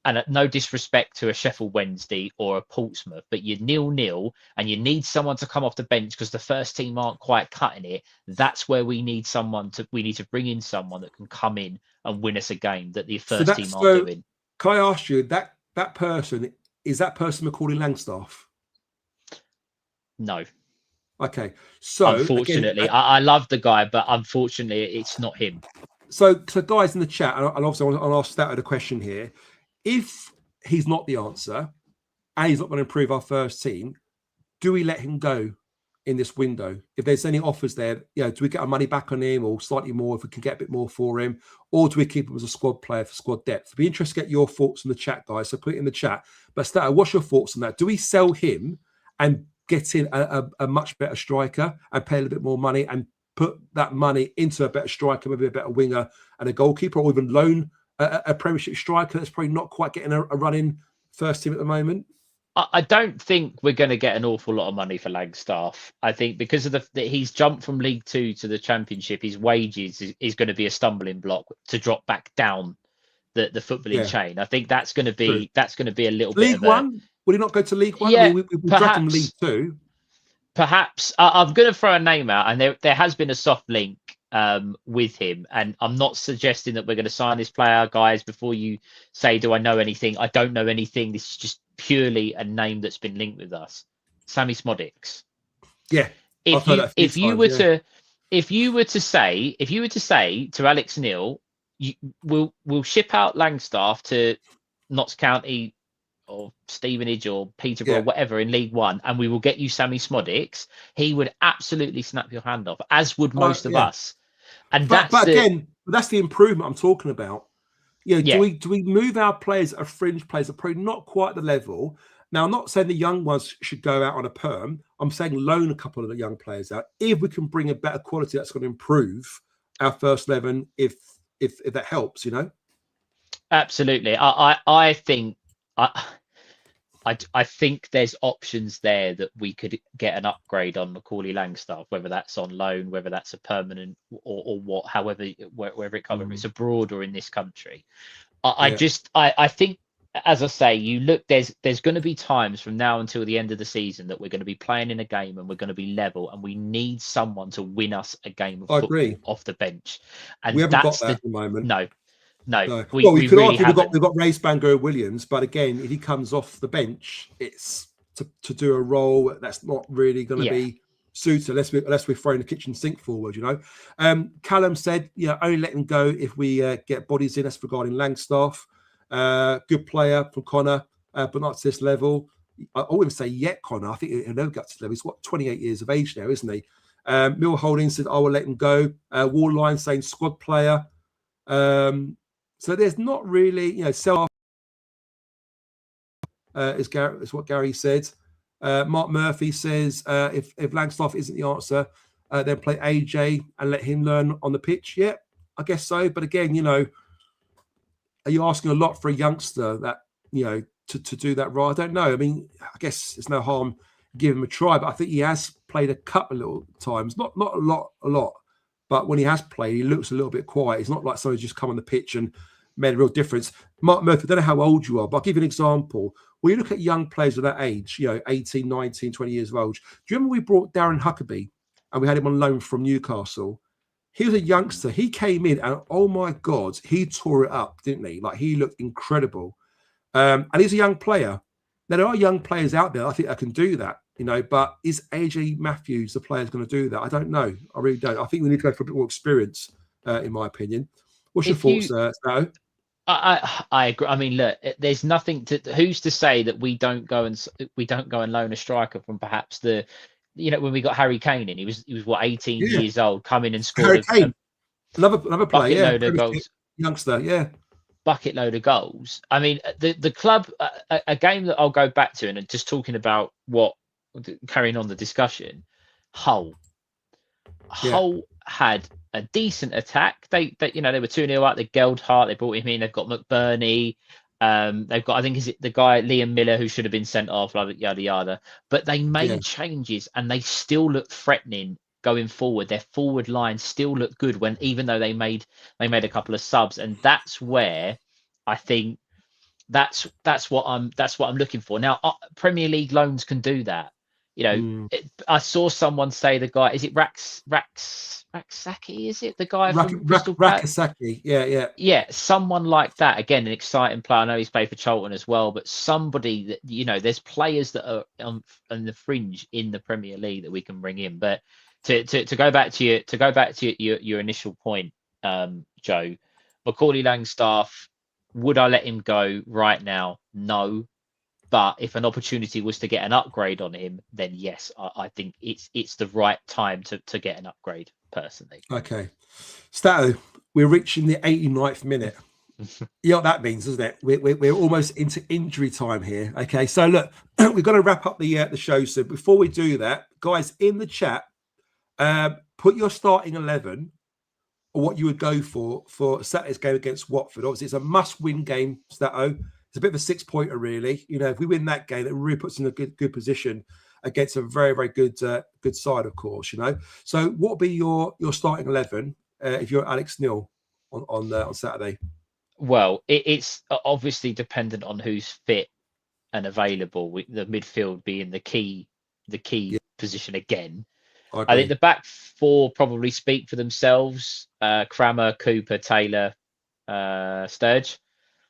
And no disrespect to a Sheffield Wednesday or a Portsmouth, but you're 0-0 and you need someone to come off the bench because the first team aren't quite cutting it. That's where we need to bring in someone that can come in and win us a game that the first team aren't doing. Can I ask you, that person, is that person Macaulay Langstaff? No. Okay. So unfortunately, again, I love the guy, but unfortunately it's not him. So guys in the chat, and obviously I'll ask that a question here. If he's not the answer and he's not going to improve our first team, do we let him go in this window? If there's any offers there, do we get our money back on him or slightly more if we can get a bit more for him? Or do we keep him as a squad player for squad depth? It'd be interesting to get your thoughts in the chat, guys. So put it in the chat. But Stato, what's your thoughts on that? Do we sell him and get in a much better striker and pay a little bit more money and put that money into a better striker, maybe a better winger and a goalkeeper, or even loan a Premiership striker that's probably not quite getting a run in first team at the moment? I don't think we're going to get an awful lot of money for Langstaff. I think because of he's jumped from League 2 to the Championship, his wages is going to be a stumbling block to drop back down the footballing chain. I think that's going to be a little bit. League One? Would he not go to League One? Yeah, I mean, we dragged him League 2. Perhaps I'm going to throw a name out, and there has been a soft link with him. And I'm not suggesting that we're going to sign this player, guys. Before you say, do I know anything? I don't know anything. This is just purely a name that's been linked with us. Sammy Smodics. Yeah, I've heard that a few times, yeah. If you were to say to Alex Neil, we'll ship out Langstaff to Notts County or Stevenage or Peterborough, whatever, in League One, and we will get you Sammy Smodics, he would absolutely snap your hand off, as would most of us. And that's the improvement I'm talking about. Do we move our players, our fringe players, are probably not quite the level. Now, I'm not saying the young ones should go out on a perm. I'm saying loan a couple of the young players out. If we can bring a better quality, that's going to improve our first 11. If that helps, Absolutely. I think I think there's options there that we could get an upgrade on Macaulay Langstaff, whether that's on loan, whether that's a permanent or what, however, wherever it comes, whether it's abroad or in this country. I think, as I say, you look, there's going to be times from now until the end of the season that we're going to be playing in a game and we're going to be level, and we need someone to win us a game of football off the bench. And we haven't got that at the moment. No. We could argue we've got Ray Spango Williams, but again, if he comes off the bench, it's to do a role that's not really going to be suited unless we're throwing the kitchen sink forward, Callum said, only let him go if we get bodies in. That's regarding Langstaff. Good player from Connor, but not to this level. I wouldn't say yet, Connor. I think he'll never get to this level. He's 28 years of age now, isn't he? Mill Holdings said, I will let him go. Wallline saying squad player. So there's not really, sell is what Gary said. Mark Murphy says, if Langstaff isn't the answer, then play AJ and let him learn on the pitch. Yeah, I guess so. But again, are you asking a lot for a youngster that, to do that role? I don't know. I mean, I guess there's no harm giving him a try, but I think he has played a couple of little times, not a lot. But when he has played, he looks a little bit quiet. He's not like someone who's just come on the pitch and made a real difference. Mark Murphy, I don't know how old you are, but I'll give you an example. When you look at young players of that age, 18, 19, 20 years of age, do you remember we brought Darren Huckabee and we had him on loan from Newcastle? He was a youngster. He came in and, oh my God, he tore it up, didn't he? Like, he looked incredible. And he's a young player. Now, there are young players out there, I think, that can do that, but is AJ Matthews the player who's going to do that? I don't know. I really don't. I think we need to go for a bit more experience, in my opinion. What's your thoughts, Snow? I agree. I mean, look, there's nothing to. Who's to say that we don't go and loan a striker from perhaps the, when we got Harry Kane in, he was what, 18 years old, come in and scored another player, load of goals, youngster, bucket load of goals. I mean, the club, a game that I'll go back to, and just talking about carrying on the discussion, Hull had a decent attack. They were 2-0 out. They Geldhart, they brought him in. They've got McBurney. They've got, I think, is it the guy Liam Miller who should have been sent off, yada yada. But they made changes and they still look threatening going forward. Their forward line still looked good even though they made a couple of subs, and that's where I think that's what I'm looking for. Now, Premier League loans can do that. I saw someone say, the guy, is it Raksaki? Is it the guy from Crystal Palace? Rakasaki, yeah. Someone like that. Again, an exciting player. I know he's played for Charlton as well, but somebody that there's players that are on the fringe in the Premier League that we can bring in. But to go back to your initial point, Joe, Macaulay Langstaff, would I let him go right now? No. But if an opportunity was to get an upgrade on him, then yes, I think it's the right time to get an upgrade, personally. Okay. Stato, we're reaching the 89th minute. You know what that means, doesn't it? We're almost into injury time here. Okay, so look, we've got to wrap up the show. So before we do that, guys, in the chat, put your starting 11 or what you would go for Saturday's game against Watford. Obviously, it's a must-win game, Stato. It's a bit of a 6-pointer, really. If we win that game, it really puts us in a good position against a very, very good side, of course. So, what will be your starting 11 if you're Alex Neil on Saturday? Well, it's obviously dependent on who's fit and available. The midfield being the key position again. I think the back four probably speak for themselves. Crammer, Cooper, Taylor, Sturge.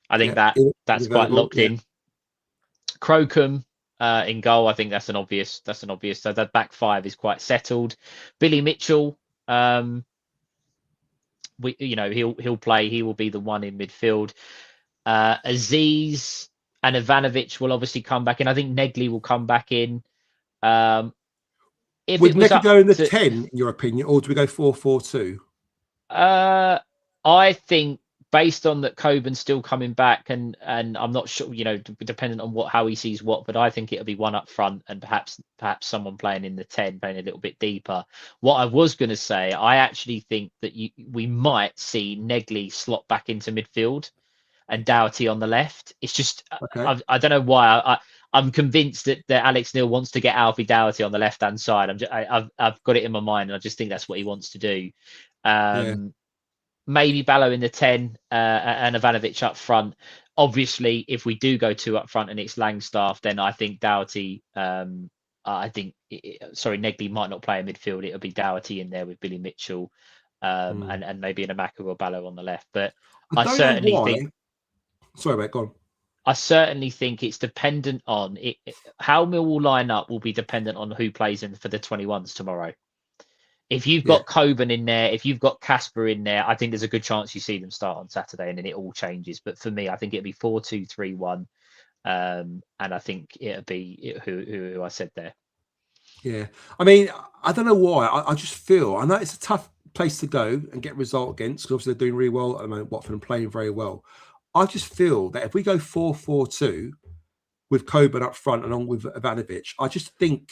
I think that's quite locked in. Crocombe in goal. I think that's an obvious. So that back five is quite settled. Billy Mitchell. He'll play. He will be the one in midfield. Aziz and Ivanovic will obviously come back in. I think Negley will come back in. Would Negley go in the 10, in your opinion, or do we go 4-4-2? I think based on that Coburn's still coming back, and I'm not sure, dependent on how he sees what, but I think it'll be one up front and perhaps someone playing in the 10, playing a little bit deeper. What I was going to say, I actually think that we might see Negley slot back into midfield and Doughty on the left. It's just, okay. I don't know why. I'm convinced that Alex Neil wants to get Alfie Doughty on the left-hand side. I've got it in my mind, and I just think that's what he wants to do. Maybe Ballo in the 10 and Ivanovic up front. Obviously, if we do go 2 up front and it's Langstaff, then I think Doughty, Negley might not play in midfield. It'll be Doughty in there with Billy Mitchell and maybe an Amaka or Ballo on the left. But I certainly think... Sorry, mate, go on. I certainly think it's dependent on it. How Mill will line up will be dependent on who plays in for the 21s tomorrow. If you've got Coburn in there, if you've got Casper in there, I think there's a good chance you see them start on Saturday, and then it all changes. But for me, I think it'll be 4-2-3-1, and I think it'll be who I said there. Yeah, I mean, I don't know why. I just feel, I know it's a tough place to go and get a result against, because obviously they're doing really well at the moment, Watford, and playing very well. I just feel that if we go 4-4-2 with Coburn up front along with Ivanovic, I just think,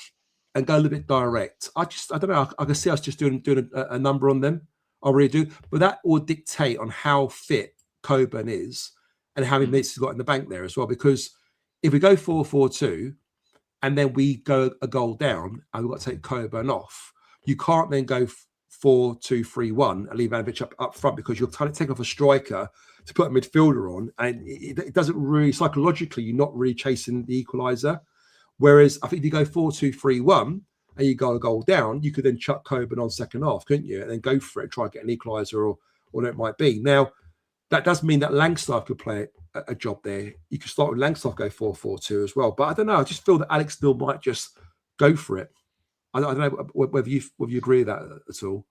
and go a little bit direct, I don't know, I can see us just doing a number on them. I really do. But that will dictate on how fit Coburn is and how many minutes he's got in the bank there as well. Because if we go 4-4-2 and then we go a goal down and we've got to take Coburn off, you can't then go 4-2-3-1 and leave Ivanovic up front, because you're trying to take off a striker to put a midfielder on, and it doesn't really, psychologically, you're not really chasing the equaliser. Whereas I think if you go 4-2-3-1 and you go a goal down, you could then chuck Coburn on second half, couldn't you? And then go for it, try and get an equaliser or whatever it might be. Now, that does mean that Langstaff could play a job there. You could start with Langstaff, go 4-4-2 as well. But I don't know. I just feel that Alex Neil might just go for it. I don't know whether you agree with that at all.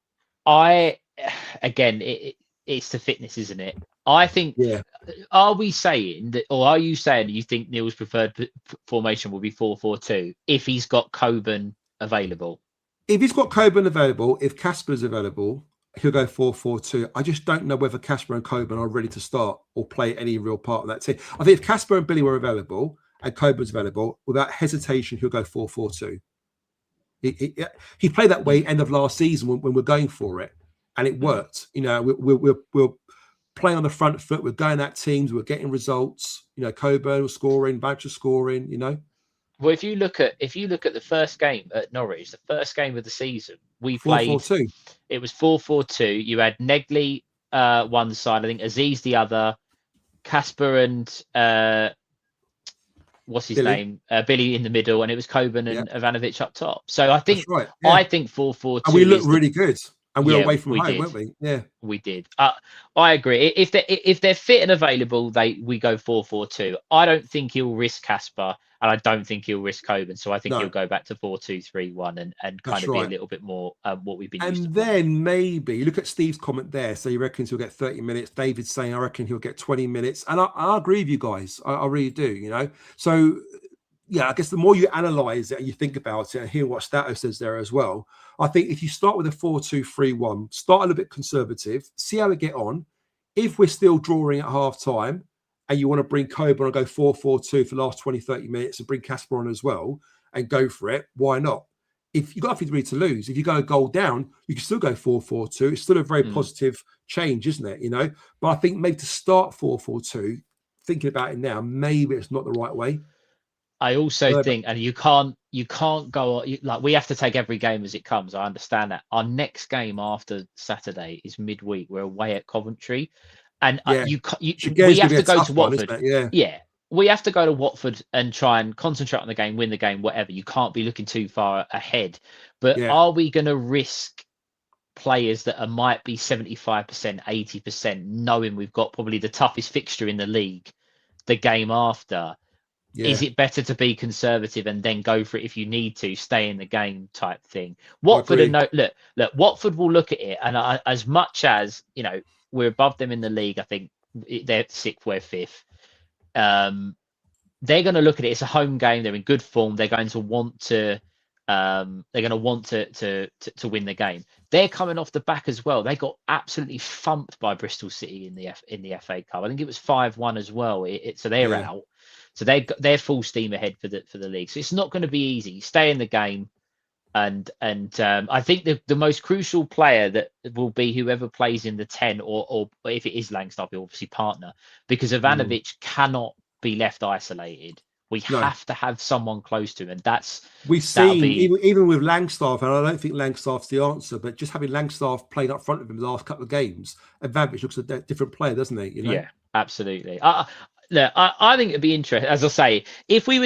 It's the fitness, isn't it? I think. Yeah. Are we saying that, or are you saying that you think Neil's preferred formation will be 4-4-2 if he's got Coburn available? If he's got Coburn available, if Casper's available, he'll go 4-4-2. I just don't know whether Casper and Coburn are ready to start or play any real part of that team. I think if Casper and Billy were available and Coburn's available, without hesitation, he'll go 4-4-2. He played that way end of last season when we're going for it, and it worked. We're playing on the front foot. We're going at teams. We're getting results. Coburn was scoring, Boucher scoring. Well, if you look at the first game at Norwich, the first game of the season, we played 4-4-2. It was 4-4-2. You had Negley one side, I think Aziz the other, Casper and what's his name? Billy in the middle, and it was Coburn and Ivanovic up top. So I think I think 4-4-2. And we looked really good. And we were away from home, weren't we? Yeah, we did. I agree. If they're fit and available, we go 4-4-2. I don't think he'll risk Casper, and I don't think he'll risk Coburn. So I think he'll go back to 4-2-3-1 and kind of be a little bit more what we've been used to. And then maybe you look at Steve's comment there. So he reckons he'll get 30 minutes. David's saying I reckon he'll get 20 minutes. And I agree with you guys. I really do. So. Yeah, I guess the more you analyse it and you think about it and hear what Stato says there as well, I think if you start with a 4-2-3-1, start a little bit conservative, see how we get on. If we're still drawing at half time and you want to bring Coburn and go 4-4-2 for the last 20, 30 minutes and bring Casper on as well and go for it, why not? If you've got nothing really to lose, if you go a goal down, you can still go 4-4-2. It's still a very positive change, isn't it? But I think maybe to start 4-4-2, thinking about it now, maybe it's not the right way. I also think, and you can't go like, we have to take every game as it comes. I understand that. Our next game after Saturday is midweek. We're away at Coventry, and we have to go to Watford. Yeah. we have to go to Watford and try and concentrate on the game, win the game, whatever. You can't be looking too far ahead. But Yeah. are we going to risk players that might be 75%, 80%, knowing we've got probably the toughest fixture in the league the game after? Yeah. Is it better to be conservative and then go for it if you need to, stay in the game type thing? Watford look, Watford will look at it, and as much as we're above them in the league, I think they're sixth, we're fifth. They're going to look at it. It's a home game. They're in good form. They're going to want to. They're going to want to win the game. They're coming off the back as well. They got absolutely thumped by Bristol City in the FA Cup. I think it was 5-1 as well. So they're out. So they're full steam ahead for the league. So it's not going to be easy. Stay in the game, and I think the most crucial player that will be whoever plays in the 10, or if it is Langstaff, obviously partner, because Ivanovic cannot be left isolated. We have to have someone close to him, and we've seen even with Langstaff, and I don't think Langstaff's the answer, but just having Langstaff playing up front of him the last couple of games, Ivanovic looks a different player, doesn't he? Yeah, absolutely. I think it'd be interesting. As I say, if we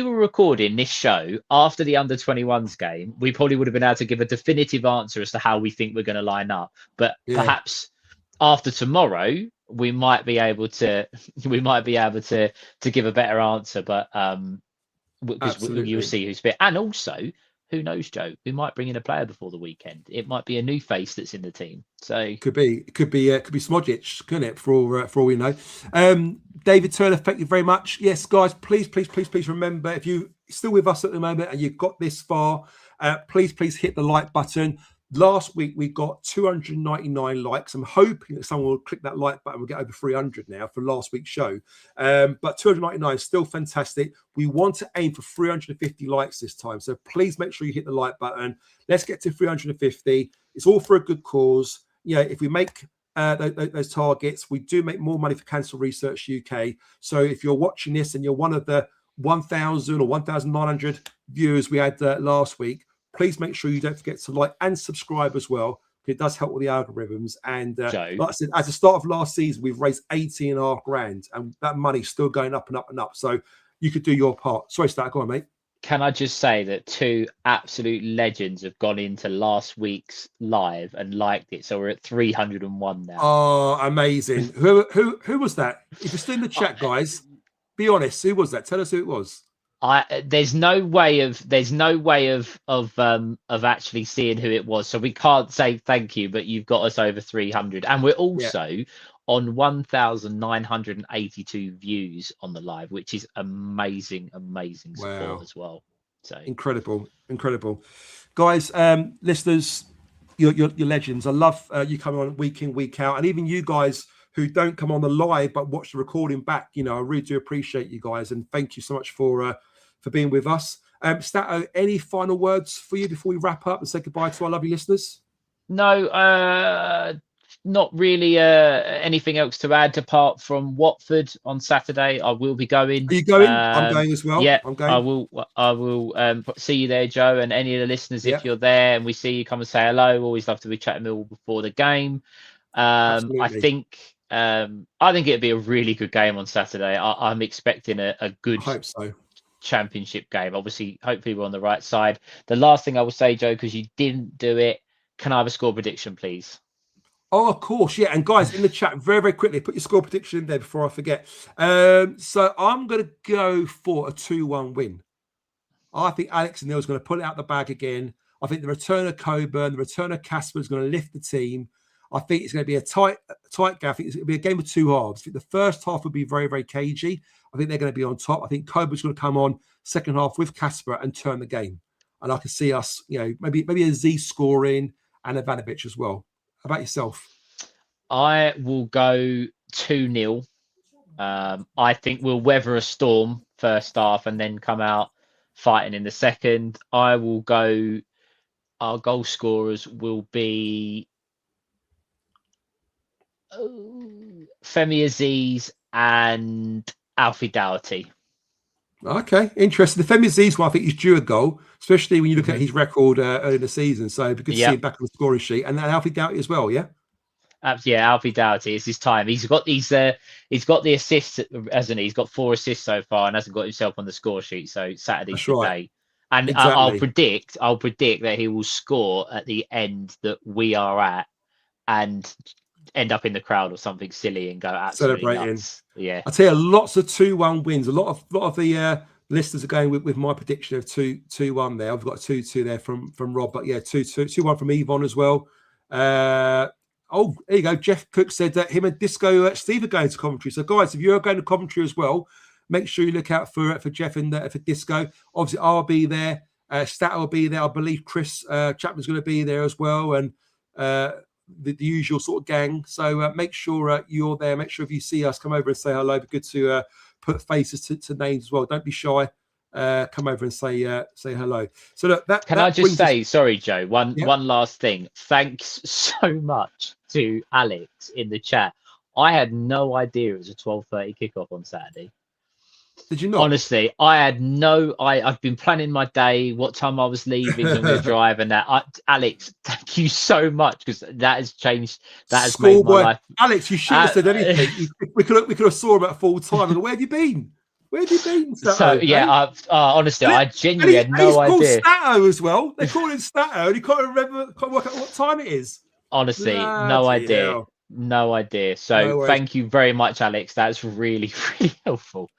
were recording this show after the under-21s game, we probably would have been able to give a definitive answer as to how we think we're going to line up. But perhaps after tomorrow, we might be able to give a better answer. But because you'll see who's fit, and also, who knows, Joe? We might bring in a player before the weekend. It might be a new face that's in the team. So could be Smodjic, couldn't it? For all we know. David Turner, thank you very much. Yes, guys, please remember, if you're still with us at the moment and you've got this far, please hit the like button. Last week we got 299 likes. I'm hoping that someone will click that like button. We'll get over 300 now for last week's show. But 299 is still fantastic. We want to aim for 350 likes this time. So please make sure you hit the like button. Let's get to 350. It's all for a good cause. If we make those targets, we do make more money for Cancer Research UK. So if you're watching this and you're one of the 1,000 or 1,900 viewers we had last week, please make sure you don't forget to like and subscribe as well. It does help with the algorithms. And like I said, at the start of last season, we've raised 18.5 grand, and that money's still going up and up and up. So you could do your part. Sorry, Stat, go on, mate. Can I just say that two absolute legends have gone into last week's live and liked it, so we're at 301 now. Oh, amazing! Who was that? If you're still in the chat, guys, be honest. Who was that? Tell us who it was. There's no way of actually seeing who it was, so we can't say thank you. But you've got us over 300, and we're also on 1,982 views on the live, which is amazing support as well. So incredible, guys, listeners, you're legends. I love you coming on week in, week out, and even you guys who don't come on the live but watch the recording back. I really do appreciate you guys, and thank you so much for being with us. Stato, any final words for you before we wrap up and say goodbye to our lovely listeners? No, not really anything else to add apart from Watford on Saturday. I will be going. Are you going? I'm going as well. Yeah, I'm going. I will see you there, Joe, and any of the listeners. If you're there and we see you, come and say hello. Always love to be chatting Millwall before the game. I think it'd be a really good game on Saturday. I'm expecting a good. I hope so. Championship game. Obviously, hopefully we're on the right side. The last thing I will say, Joe, because you didn't do it, can I have a score prediction, please? Oh, of course, yeah. And guys, in the chat, very, very quickly, put your score prediction in there before I forget. So I'm going to go for a 2-1 win. I think Alex Neil's going to pull it out the bag again. I think the return of Coburn, the return of Casper is going to lift the team. I think it's going to be a tight game. I think it's going to be a game of two halves. I think the first half will be very, very cagey. I think they're going to be on top. I think Coburn's going to come on second half with Casper and turn the game. And I can see us, maybe a Z scoring and Ivanovic as well. How about yourself? I will go 2-0. I think we'll weather a storm first half and then come out fighting in the second. I will go. Our goal scorers will be Femi Aziz and Alfie Doherty. Okay, interesting. The Femi Aziz one, I think he's due a goal, especially when you look at his record early in the season. So it'd be good to see him back on the scoring sheet. And then Alfie Doherty as well, yeah? Yeah, Alfie Doughty, it's his time. He's got the assists, hasn't he? He's got 4 assists so far and hasn't got himself on the score sheet. So Saturday's That's the right. day. And Exactly. I'll predict that he will score at the end that we are at and end up in the crowd or something silly and go absolutely Celebrating. nuts. Yeah. I tell you, lots of 2-1 wins. A lot of the listeners are going with my prediction of 2-1 there. I've got 2-2 there from Rob, but yeah, 2-1 from Yvonne as well. There you go. Jeff Cook said that him and Disco Steve are going to Coventry. So guys, if you're going to Coventry as well, make sure you look out for Jeff and for Disco. Obviously, I'll be there. Stat will be there. I believe Chris Chapman's going to be there as well, and the usual sort of gang. So make sure you're there. Make sure if you see us, come over and say hello. It'd be good to put faces to names as well. Don't be shy. Come over and say hello. So look, Can I just say, sorry, Joe, one last thing. Thanks so much to Alex in the chat. I had no idea it was a 12:30 kickoff on Saturday. Did you not? Honestly, I had I've been planning my day, what time I was leaving, when we were driving. That Alex, thank you so much, because that has changed. That has made my life. Alex, you shouldn't have said anything. We could have saw him at full time. Where have you been? Where have you been? So yeah, honestly, I genuinely had no idea. He's called Stato as well. They call him Stato, and you can't work out what time it is. Honestly, no idea. Hell. No idea. So thank you very much, Alex. That's really, really helpful.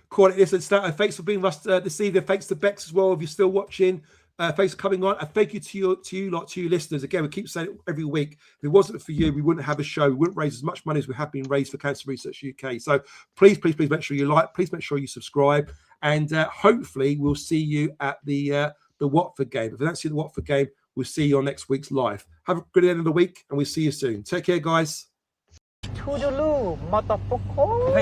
Quality. Listen, Stato, thanks for being with us this evening. Thanks to Bex as well, if you're still watching. Thanks for coming on. And thank you to you listeners. Again, we keep saying it every week. If it wasn't for you, we wouldn't have a show. We wouldn't raise as much money as we have been raised for Cancer Research UK. So please make sure you like. Please make sure you subscribe. And hopefully we'll see you at the Watford game. If we don't see the Watford game, we'll see you on next week's live. Have a good end of the week, and we'll see you soon. Take care, guys. Toodaloo, motherfucker.